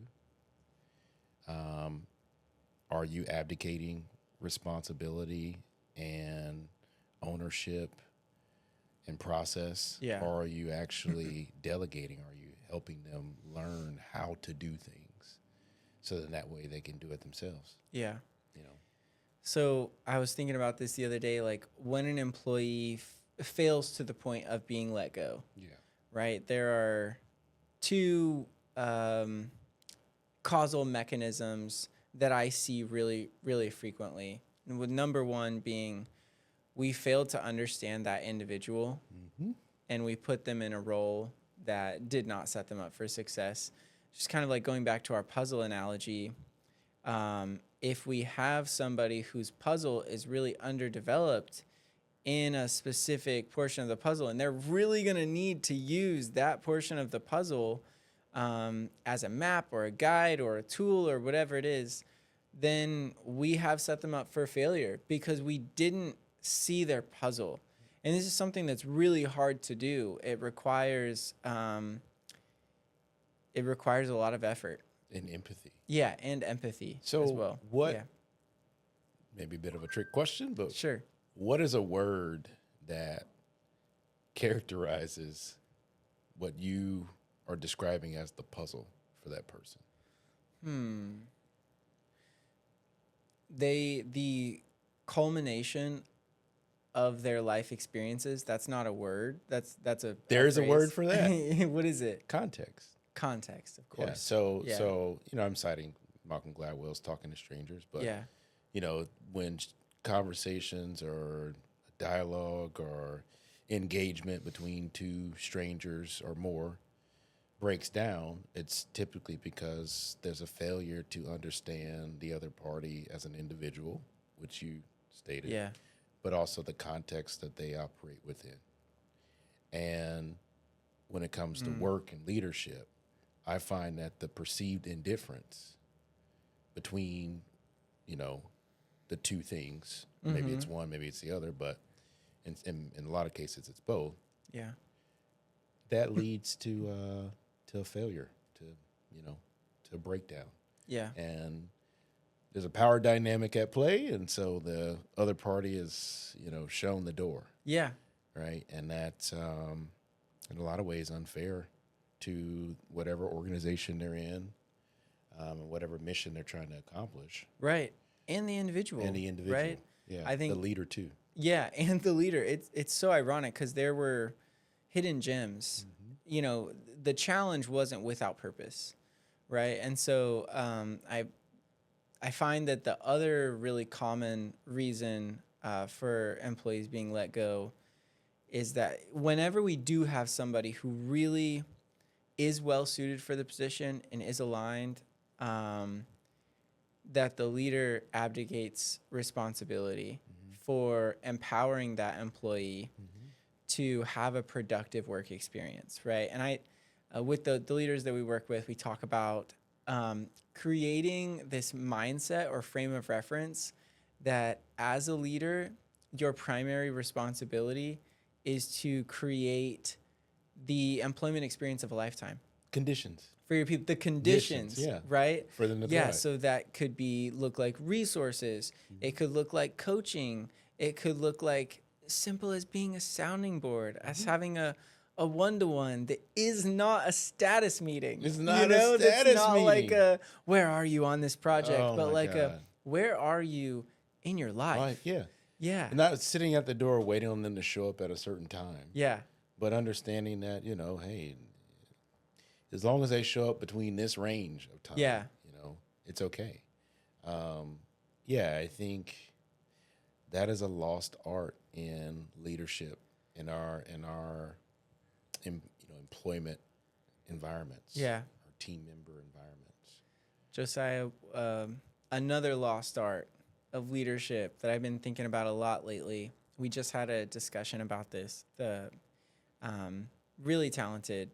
Are you abdicating responsibility and ownership and process? Yeah. Or are you actually delegating? Are you helping them learn how to do things so that way they can do it themselves? Yeah. You know. So I was thinking about this the other day, like when an employee fails to the point of being let go. Yeah. Right? There are two causal mechanisms that I see really, really frequently. And with number one being, we failed to understand that individual and we put them in a role that did not set them up for success. Just kind of like going back to our puzzle analogy. If we have somebody whose puzzle is really underdeveloped in a specific portion of the puzzle, and they're really going to need to use that portion of the puzzle as a map or a guide or a tool or whatever it is, then we have set them up for failure because we didn't see their puzzle. And this is something that's really hard to do. It requires a lot of effort. And empathy. Yeah, and empathy so as well. What, yeah. maybe a bit of a trick question, but Sure. What is a word that characterizes what you are describing as the puzzle for that person? The culmination of their life experiences, that's not a word. That's There's a word phrase. for that. What is it? Context. Context, of course. Yeah. So I'm citing Malcolm Gladwell's Talking to Strangers, but when conversations or dialogue or engagement between two strangers or more breaks down, it's typically because there's a failure to understand the other party as an individual, which you stated, but also the context that they operate within. And when it comes to work and leadership, I find that the perceived indifference between, the two things, maybe it's one, maybe it's the other, but in a lot of cases it's both. Yeah. That leads to a failure, to a breakdown. Yeah. And there's a power dynamic at play, and so the other party is, shown the door. Yeah. Right? And that's in a lot of ways unfair to whatever organization they're in, and whatever mission they're trying to accomplish. Right. And the individual. Right? Yeah. I think the leader too. Yeah, and the leader. It's so ironic because there were hidden gems. The challenge wasn't without purpose, right? And so I find that the other really common reason for employees being let go is that whenever we do have somebody who really is well suited for the position and is aligned, that the leader abdicates responsibility for empowering that employee to have a productive work experience, right? And with the leaders that we work with, we talk about creating this mindset or frame of reference that as a leader, your primary responsibility is to create the employment experience of a lifetime. Conditions. For your people, the conditions, yeah. right? For them to yeah, thrive. so that could look like resources. It could look like coaching. It could look like simple as being a sounding board, as having a one-to-one that is not a status meeting. It's not a status that's not meeting. like a where are you on this project, Oh, but my like God. where are you in your life? Yeah. Yeah. And not sitting at the door waiting on them to show up at a certain time. Yeah. But understanding that, hey, as long as they show up between this range of time, it's okay. I think that is a lost art in leadership in our employment environments. Yeah. Our team member environments. Josiah, another lost art of leadership that I've been thinking about a lot lately. We just had a discussion about this. The really talented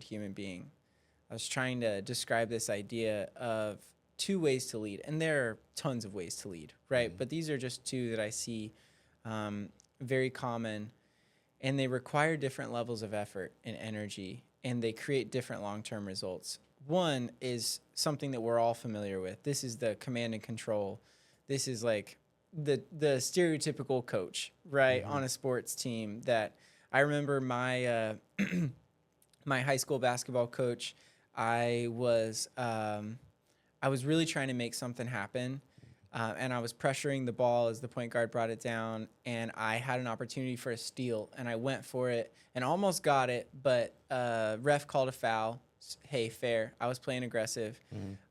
human being. I was trying to describe this idea of 2 ways to lead, and there are tons of ways to lead, right? But these are just 2 that I see very common, and they require different levels of effort and energy, and they create different long-term results. One is something that we're all familiar with. This is the command and control. This is like the stereotypical coach, right, on a sports team. That I remember my my high school basketball coach. I was really trying to make something happen, and I was pressuring the ball as the point guard brought it down, and I had an opportunity for a steal, and I went for it and almost got it, but ref called a foul. Hey, fair. I was playing aggressive.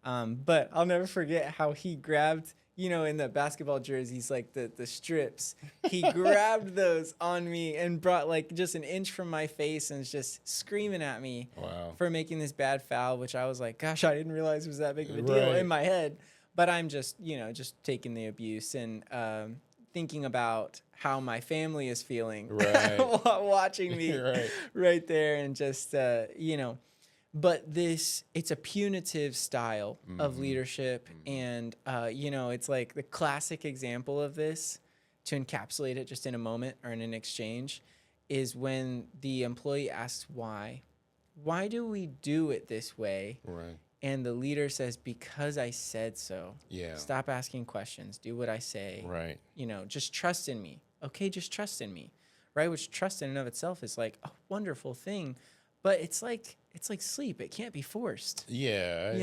But I'll never forget how he grabbed, in the basketball jerseys, like the strips, he grabbed those on me and brought like just an inch from my face and was just screaming at me for making this bad foul, which I was like, gosh, I didn't realize it was that big of a deal in my head. But I'm just, just taking the abuse and thinking about how my family is feeling watching me right there and just, But it's a punitive style of leadership. And, it's like the classic example of this, to encapsulate it just in a moment or in an exchange, is when the employee asks why. Why do we do it this way? Right. And the leader says, because I said so. Yeah. Stop asking questions. Do what I say. Right. Just trust in me. Okay, just trust in me. Right? Which trust in and of itself is like a wonderful thing. But it's like sleep. It can't be forced. Yeah.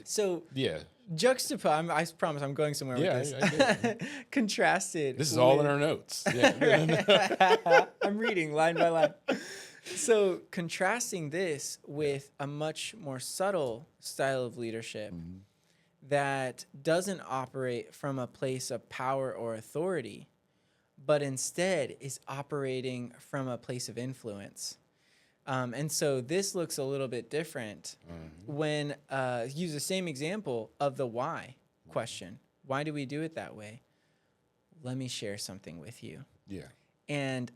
So yeah. Juxtapose. I promise I'm going somewhere with this. Contrasted. This is all in our notes. Yeah. I'm reading line by line. So contrasting this with a much more subtle style of leadership that doesn't operate from a place of power or authority, but instead is operating from a place of influence. And so this looks a little bit different when use the same example of the why question. Why do we do it that way? Let me share something with you. Yeah. And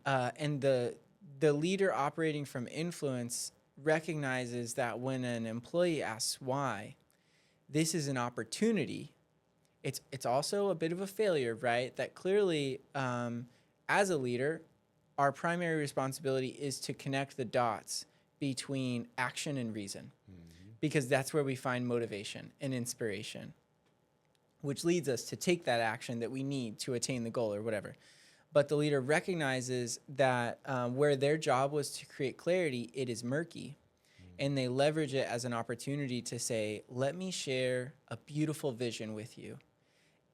the leader operating from influence recognizes that when an employee asks why, this is an opportunity. It's also a bit of a failure, right? That clearly, as a leader, our primary responsibility is to connect the dots between action and reason, because that's where we find motivation and inspiration, which leads us to take that action that we need to attain the goal or whatever. But the leader recognizes that where their job was to create clarity, it is murky. And they leverage it as an opportunity to say, let me share a beautiful vision with you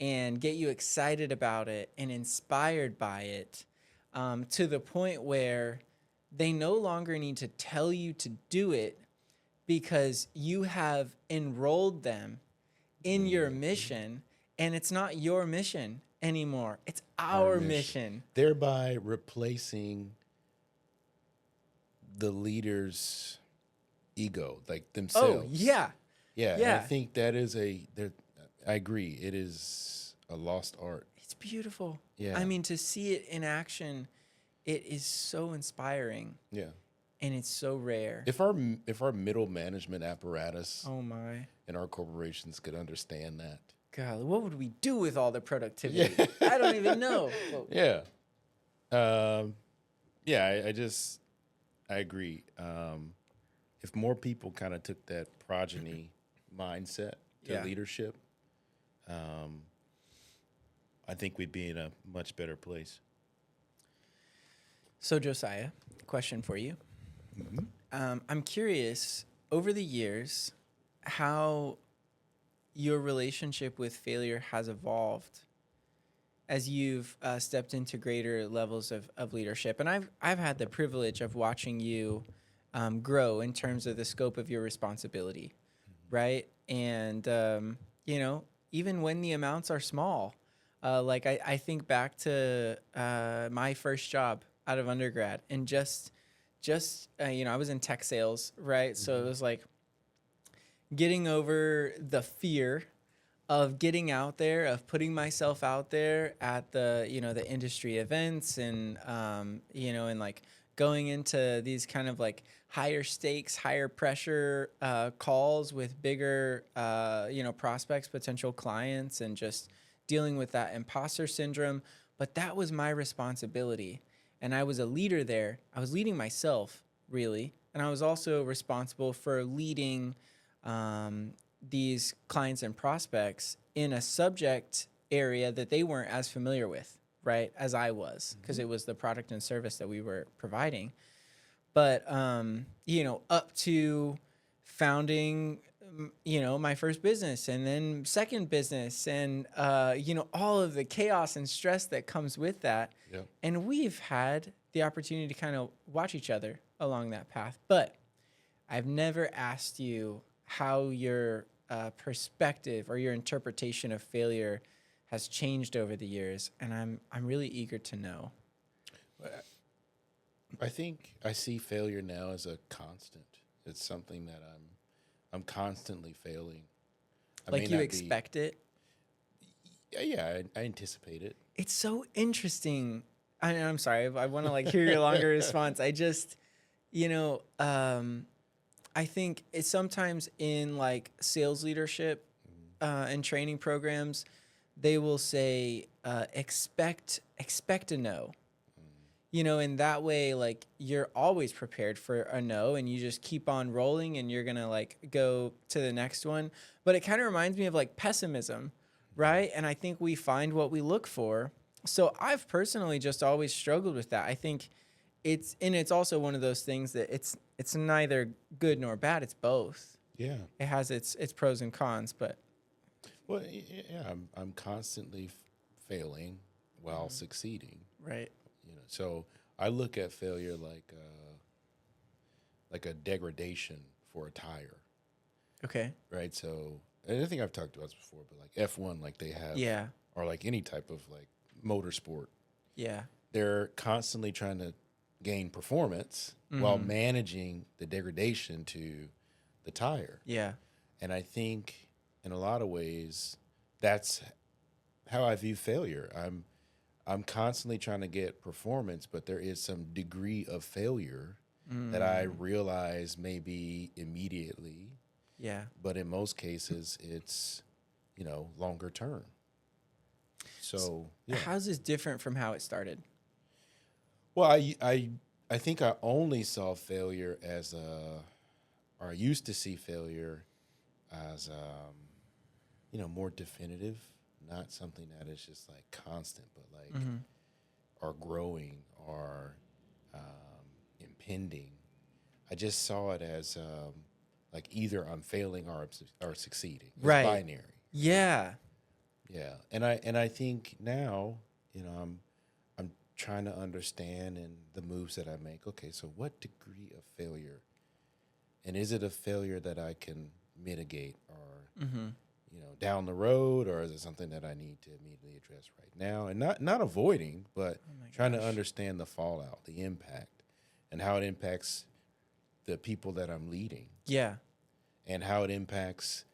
and get you excited about it and inspired by it, to the point where they no longer need to tell you to do it because you have enrolled them in your mission, and it's not your mission anymore. It's our mission. Thereby replacing the leader's ego, like themselves. Oh, yeah. Yeah. And I think that is I agree. It is a lost art. It's beautiful. Yeah. I mean, to see it in action, it is so inspiring. Yeah. And it's so rare. If our middle management apparatus Oh my in our corporations could understand that. God, what would we do with all the productivity? Yeah. I don't even know. Whoa. Yeah. Yeah, I agree. If more people kind of took that progeny mindset to leadership, I think we'd be in a much better place. So, Josiah, question for you. I'm curious, over the years, how your relationship with failure has evolved as you've stepped into greater levels of leadership. And I've had the privilege of watching you grow in terms of the scope of your responsibility, right? And, even when the amounts are small, like I think back to my first job out of undergrad, and I was in tech sales, right? So it was like getting over the fear of getting out there, of putting myself out there at the industry events, and and like going into these kind of like higher stakes, higher pressure calls with bigger prospects, potential clients, and just dealing with that imposter syndrome. But that was my responsibility. And I was a leader there. I was leading myself, really. And I was also responsible for leading these clients and prospects in a subject area that they weren't as familiar with, right, as I was, because it was the product and service that we were providing. But, up to founding, my first business, and then second business, and, all of the chaos and stress that comes with that. Yep. And we've had the opportunity to kind of watch each other along that path. But I've never asked you how your perspective or your interpretation of failure has changed over the years. And I'm really eager to know. I think I see failure now as a constant. It's something that I'm constantly failing. Like you expect it? Yeah, I anticipate it. It's so interesting. I'm sorry. I want to hear your longer response. I just, I think it's sometimes in sales leadership and training programs, they will say, expect a no. In that way, you're always prepared for a no, and you just keep on rolling, and you're going to go to the next one. But it kind of reminds me of pessimism, right? And I think we find what we look for. So I've personally just always struggled with that. I think it's also one of those things that it's neither good nor bad. It's both. Yeah. It has its pros and cons, but. Well, yeah, I'm constantly failing while succeeding. Right. So I look at failure like a degradation for a tire. Okay. Right. So, and I think I've talked about this before, but F1, they have, or any type of motorsport. Yeah. They're constantly trying to gain performance while managing the degradation to the tire. Yeah. And I think in a lot of ways, that's how I view failure. I'm constantly trying to get performance, but there is some degree of failure that I realize maybe immediately. Yeah. But in most cases, it's, longer term. So, yeah. How's this different from how it started? Well, I think I only saw failure or I used to see failure as, more definitive. Not something that is just constant, but or growing or impending. I just saw it as either I'm failing or succeeding. It's right. Binary. Yeah. Yeah, and I think now I'm trying to understand in the moves that I make. Okay, so what degree of failure, and is it a failure that I can mitigate or down the road, or is it something that I need to immediately address right now? And not avoiding, but trying to understand the fallout, the impact, and how it impacts the people that I'm leading. Yeah. And how it impacts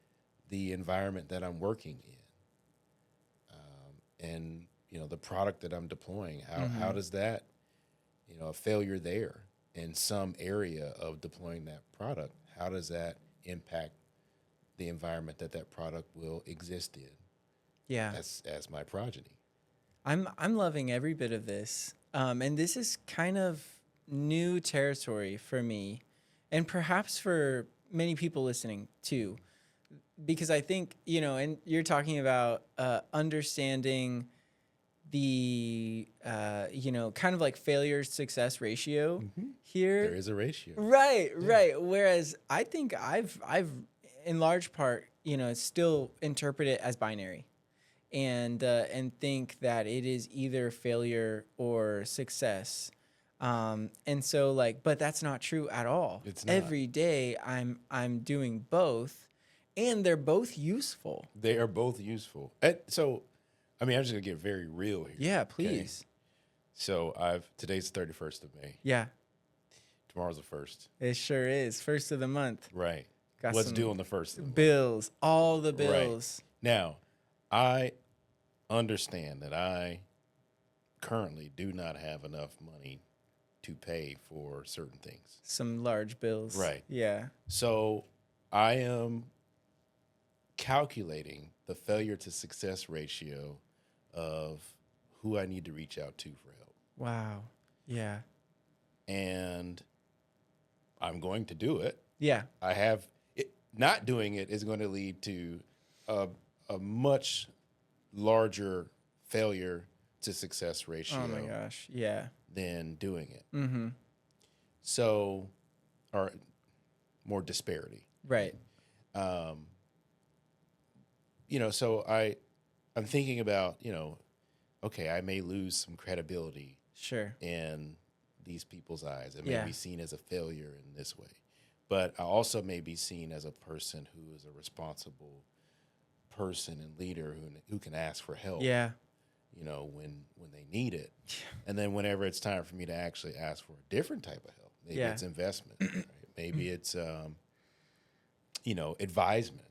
the environment that I'm working in. And, the product that I'm deploying, how does that, a failure there in some area of deploying that product, how does that impact the environment that that product will exist in? Yeah. As my progeny. I'm loving every bit of this. And this is kind of new territory for me, and perhaps for many people listening too, because I think, and you're talking about understanding the, kind of like failure success ratio here. There is a ratio. Right, right. Whereas I think I've in large part, still interpret it as binary, and think that it is either failure or success. And so but that's not true at all. It's not. Every day I'm doing both, and they're both useful. They are both useful. And so, I'm just gonna get very real here. Yeah, please. Okay? So today's the 31st of May. Yeah. Tomorrow's the 1st. It sure is. First of the month. Right. Got What's some due on the 1st of the month? bills, all the bills. Right. Now, I understand that I currently do not have enough money to pay for certain things. Some large bills. Right. Yeah. So I am calculating the failure to success ratio of who I need to reach out to for help. Wow. Yeah. And I'm going to do it. Yeah. I have it. Not doing it is going to lead to a much larger failure to success ratio. Oh my gosh. Yeah. Than doing it. Mm-hmm. So, or more disparity. Right. So I'm thinking about, okay, I may lose some credibility Sure. in these people's eyes. It Yeah. may be seen as a failure in this way. But I also may be seen as a person who is a responsible person and leader who can ask for help. Yeah. When they need it. And then whenever it's time for me to actually ask for a different type of help, maybe it's investment, right? Maybe it's, advisement.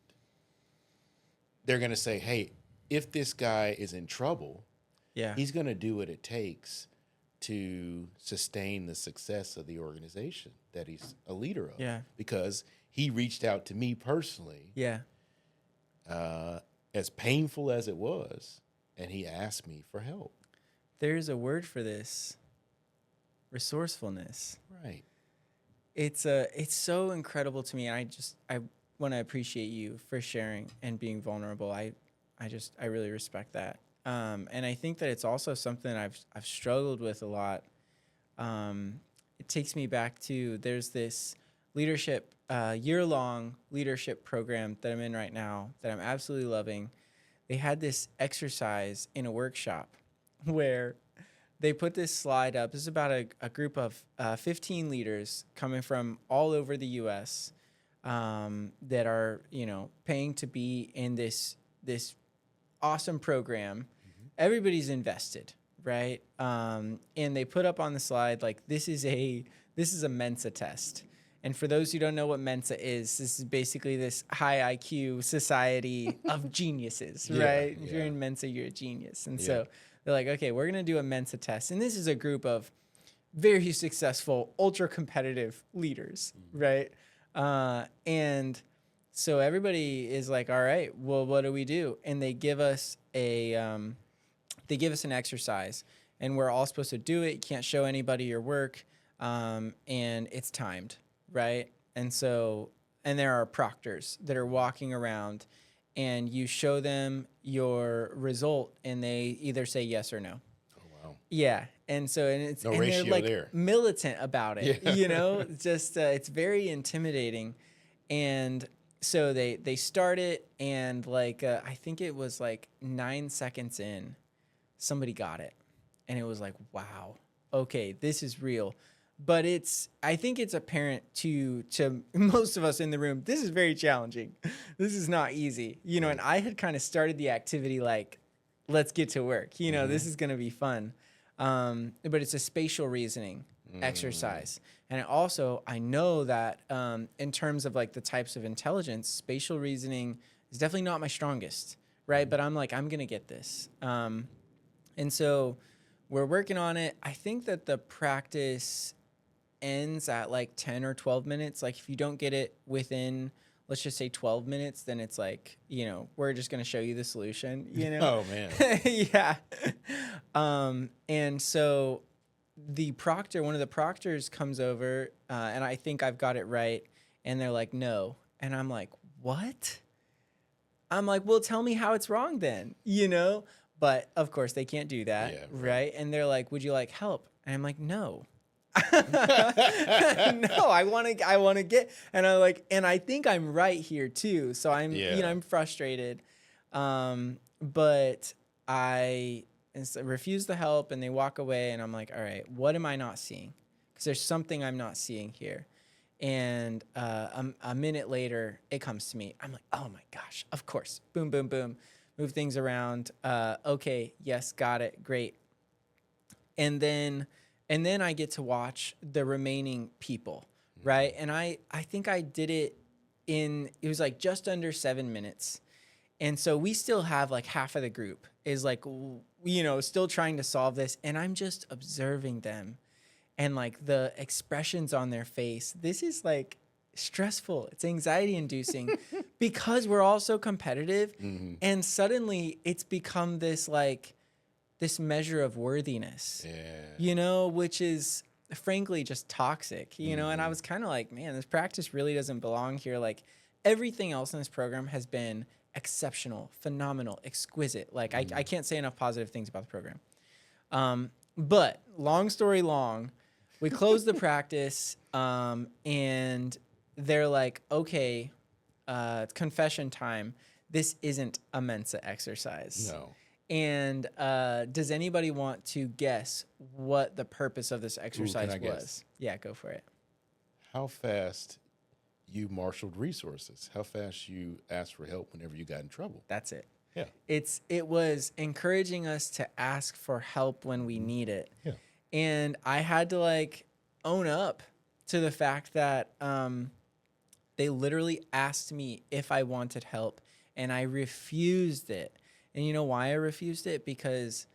They're going to say, hey, if this guy is in trouble, he's going to do what it takes to sustain the success of the organization that he's a leader of. Yeah. Because he reached out to me personally. Yeah. As painful as it was, and he asked me for help. There's a word for this. Resourcefulness. Right. It's so incredible to me, and I want to appreciate you for sharing and being vulnerable. I really respect that. And I think that it's also something I've struggled with a lot. It takes me back to, there's this leadership, year-long leadership program that I'm in right now that I'm absolutely loving. They had this exercise in a workshop where they put this slide up. This is about a group of 15 leaders coming from all over the U.S. That are, paying to be in this awesome program. Mm-hmm. Everybody's invested, right? And they put up on the slide, this is a Mensa test. And for those who don't know what Mensa is, this is basically this high IQ society of geniuses, right? If you're in Mensa, you're a genius. And so they're like, okay, we're going to do a Mensa test. And this is a group of very successful, ultra competitive leaders, right? And so everybody is like, all right, well, what do we do? And they give us an exercise, and we're all supposed to do it. You can't show anybody your work. And it's timed. Right. And there are proctors that are walking around, and you show them your result, and they either say yes or no. Oh, wow. Yeah. And it's no and ratio they're there. Militant about it, just it's very intimidating. And so they start it, and I think it was 9 seconds in, somebody got it. And it was like, wow, okay, this is real. But I think it's apparent to most of us in the room, this is very challenging. This is not easy, and I had kind of started the activity let's get to work. This is going to be fun. But it's a spatial reasoning exercise. And I know that in terms of the types of intelligence, spatial reasoning is definitely not my strongest, right? But I'm I'm going to get this. And so we're working on it. I think that the practice ends at like 10 or 12 minutes. Like if you don't get it within, let's just say 12 minutes, then it's like, we're just going to show you the solution, Oh, man. Yeah. And so one of the proctors comes over, and I think I've got it right. And they're like, no. And I'm like, what? I'm like, well, tell me how it's wrong then, But of course they can't do that, Yeah, right? And they're like, would you like help? And I'm like, no. No, I want to get, and I'm like, and I think I'm right here too. So I'm, I'm frustrated. But I refuse the help and they walk away and I'm like, all right, what am I not seeing? Because there's something I'm not seeing here. And a minute later, it comes to me. I'm like, oh my gosh, of course. Boom, boom, boom. Move things around. Okay, yes, got it. Great. And then I get to watch the remaining people, right? And I think I did it it was like just under 7 minutes. And so we still have like half of the group is like, still trying to solve this. And I'm just observing them. And like the expressions on their face, this is like stressful. It's anxiety inducing because we're all so competitive. Mm-hmm. And suddenly it's become this measure of worthiness, which is frankly just toxic, and I was kind of like, man, this practice really doesn't belong here. Like everything else in this program has been exceptional, phenomenal, exquisite. Like I can't say enough positive things about the program. But long story long, we closed the practice, and they're like, okay, it's confession time. This isn't a Mensa exercise. No. And does anybody want to guess what the purpose of this exercise was? Guess? Yeah, go for it. How fast you marshaled resources? How fast you asked for help whenever you got in trouble? That's it. Yeah. It was encouraging us to ask for help when we need it. Yeah. And I had to own up to the fact that they literally asked me if I wanted help, and I refused it. And you know why I refused it? Because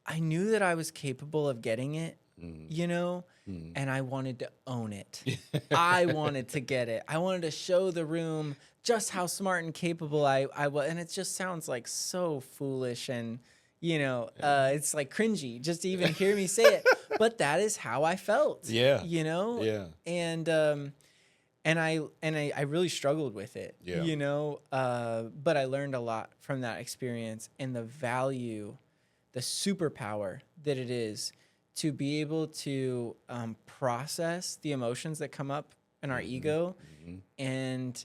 I knew that I was capable of getting it, and I wanted to own it. I wanted to get it. I wanted to show the room just how smart and capable I was. And it just sounds like so foolish and, it's like cringy just to even hear me say it. But that is how I felt. Yeah. Yeah. And I really struggled with it, but I learned a lot from that experience and the value, the superpower that it is to be able to process the emotions that come up in our ego and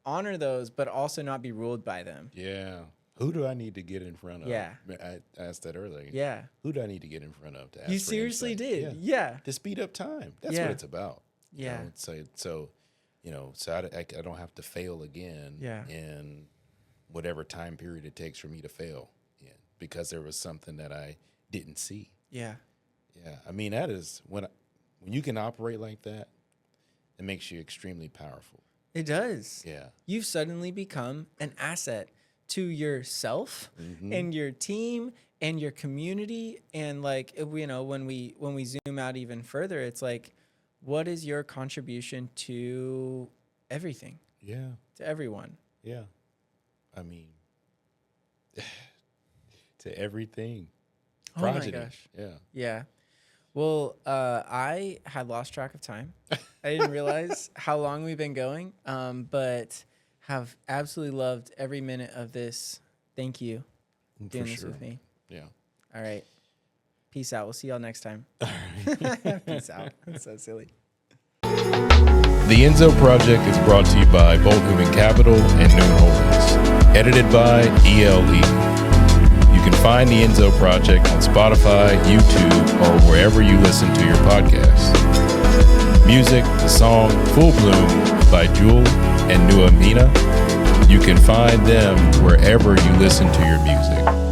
honor those, but also not be ruled by them. Yeah. Who do I need to get in front of? Yeah. I asked that earlier. Yeah. Who do I need to get in front of to ask You for seriously insight? did. Yeah. To speed up time. That's what it's about. Yeah. So I don't have to fail again in whatever time period it takes for me to fail because there was something that I didn't see. Yeah. Yeah. I mean, that is when you can operate like that, it makes you extremely powerful. It does. Yeah. You've suddenly become an asset to yourself and your team and your community. And when we zoom out even further, it's like, what is your contribution to everything? Yeah. To everyone. Yeah. I mean, to everything. Progeny. Oh my gosh. Yeah. Yeah. Well, I had lost track of time. I didn't realize how long we've been going, but have absolutely loved every minute of this. Thank you for doing this with me. Yeah. All right. Peace out. We'll see y'all next time. Peace out. That's so silly. The Enzo Project is brought to you by Bolt Human Capital and Noon Holdings. Edited by ELE. You can find the Enzo Project on Spotify, YouTube, or wherever you listen to your podcasts. Music, the song Full Bloom by Jewel and Nuamina. You can find them wherever you listen to your music.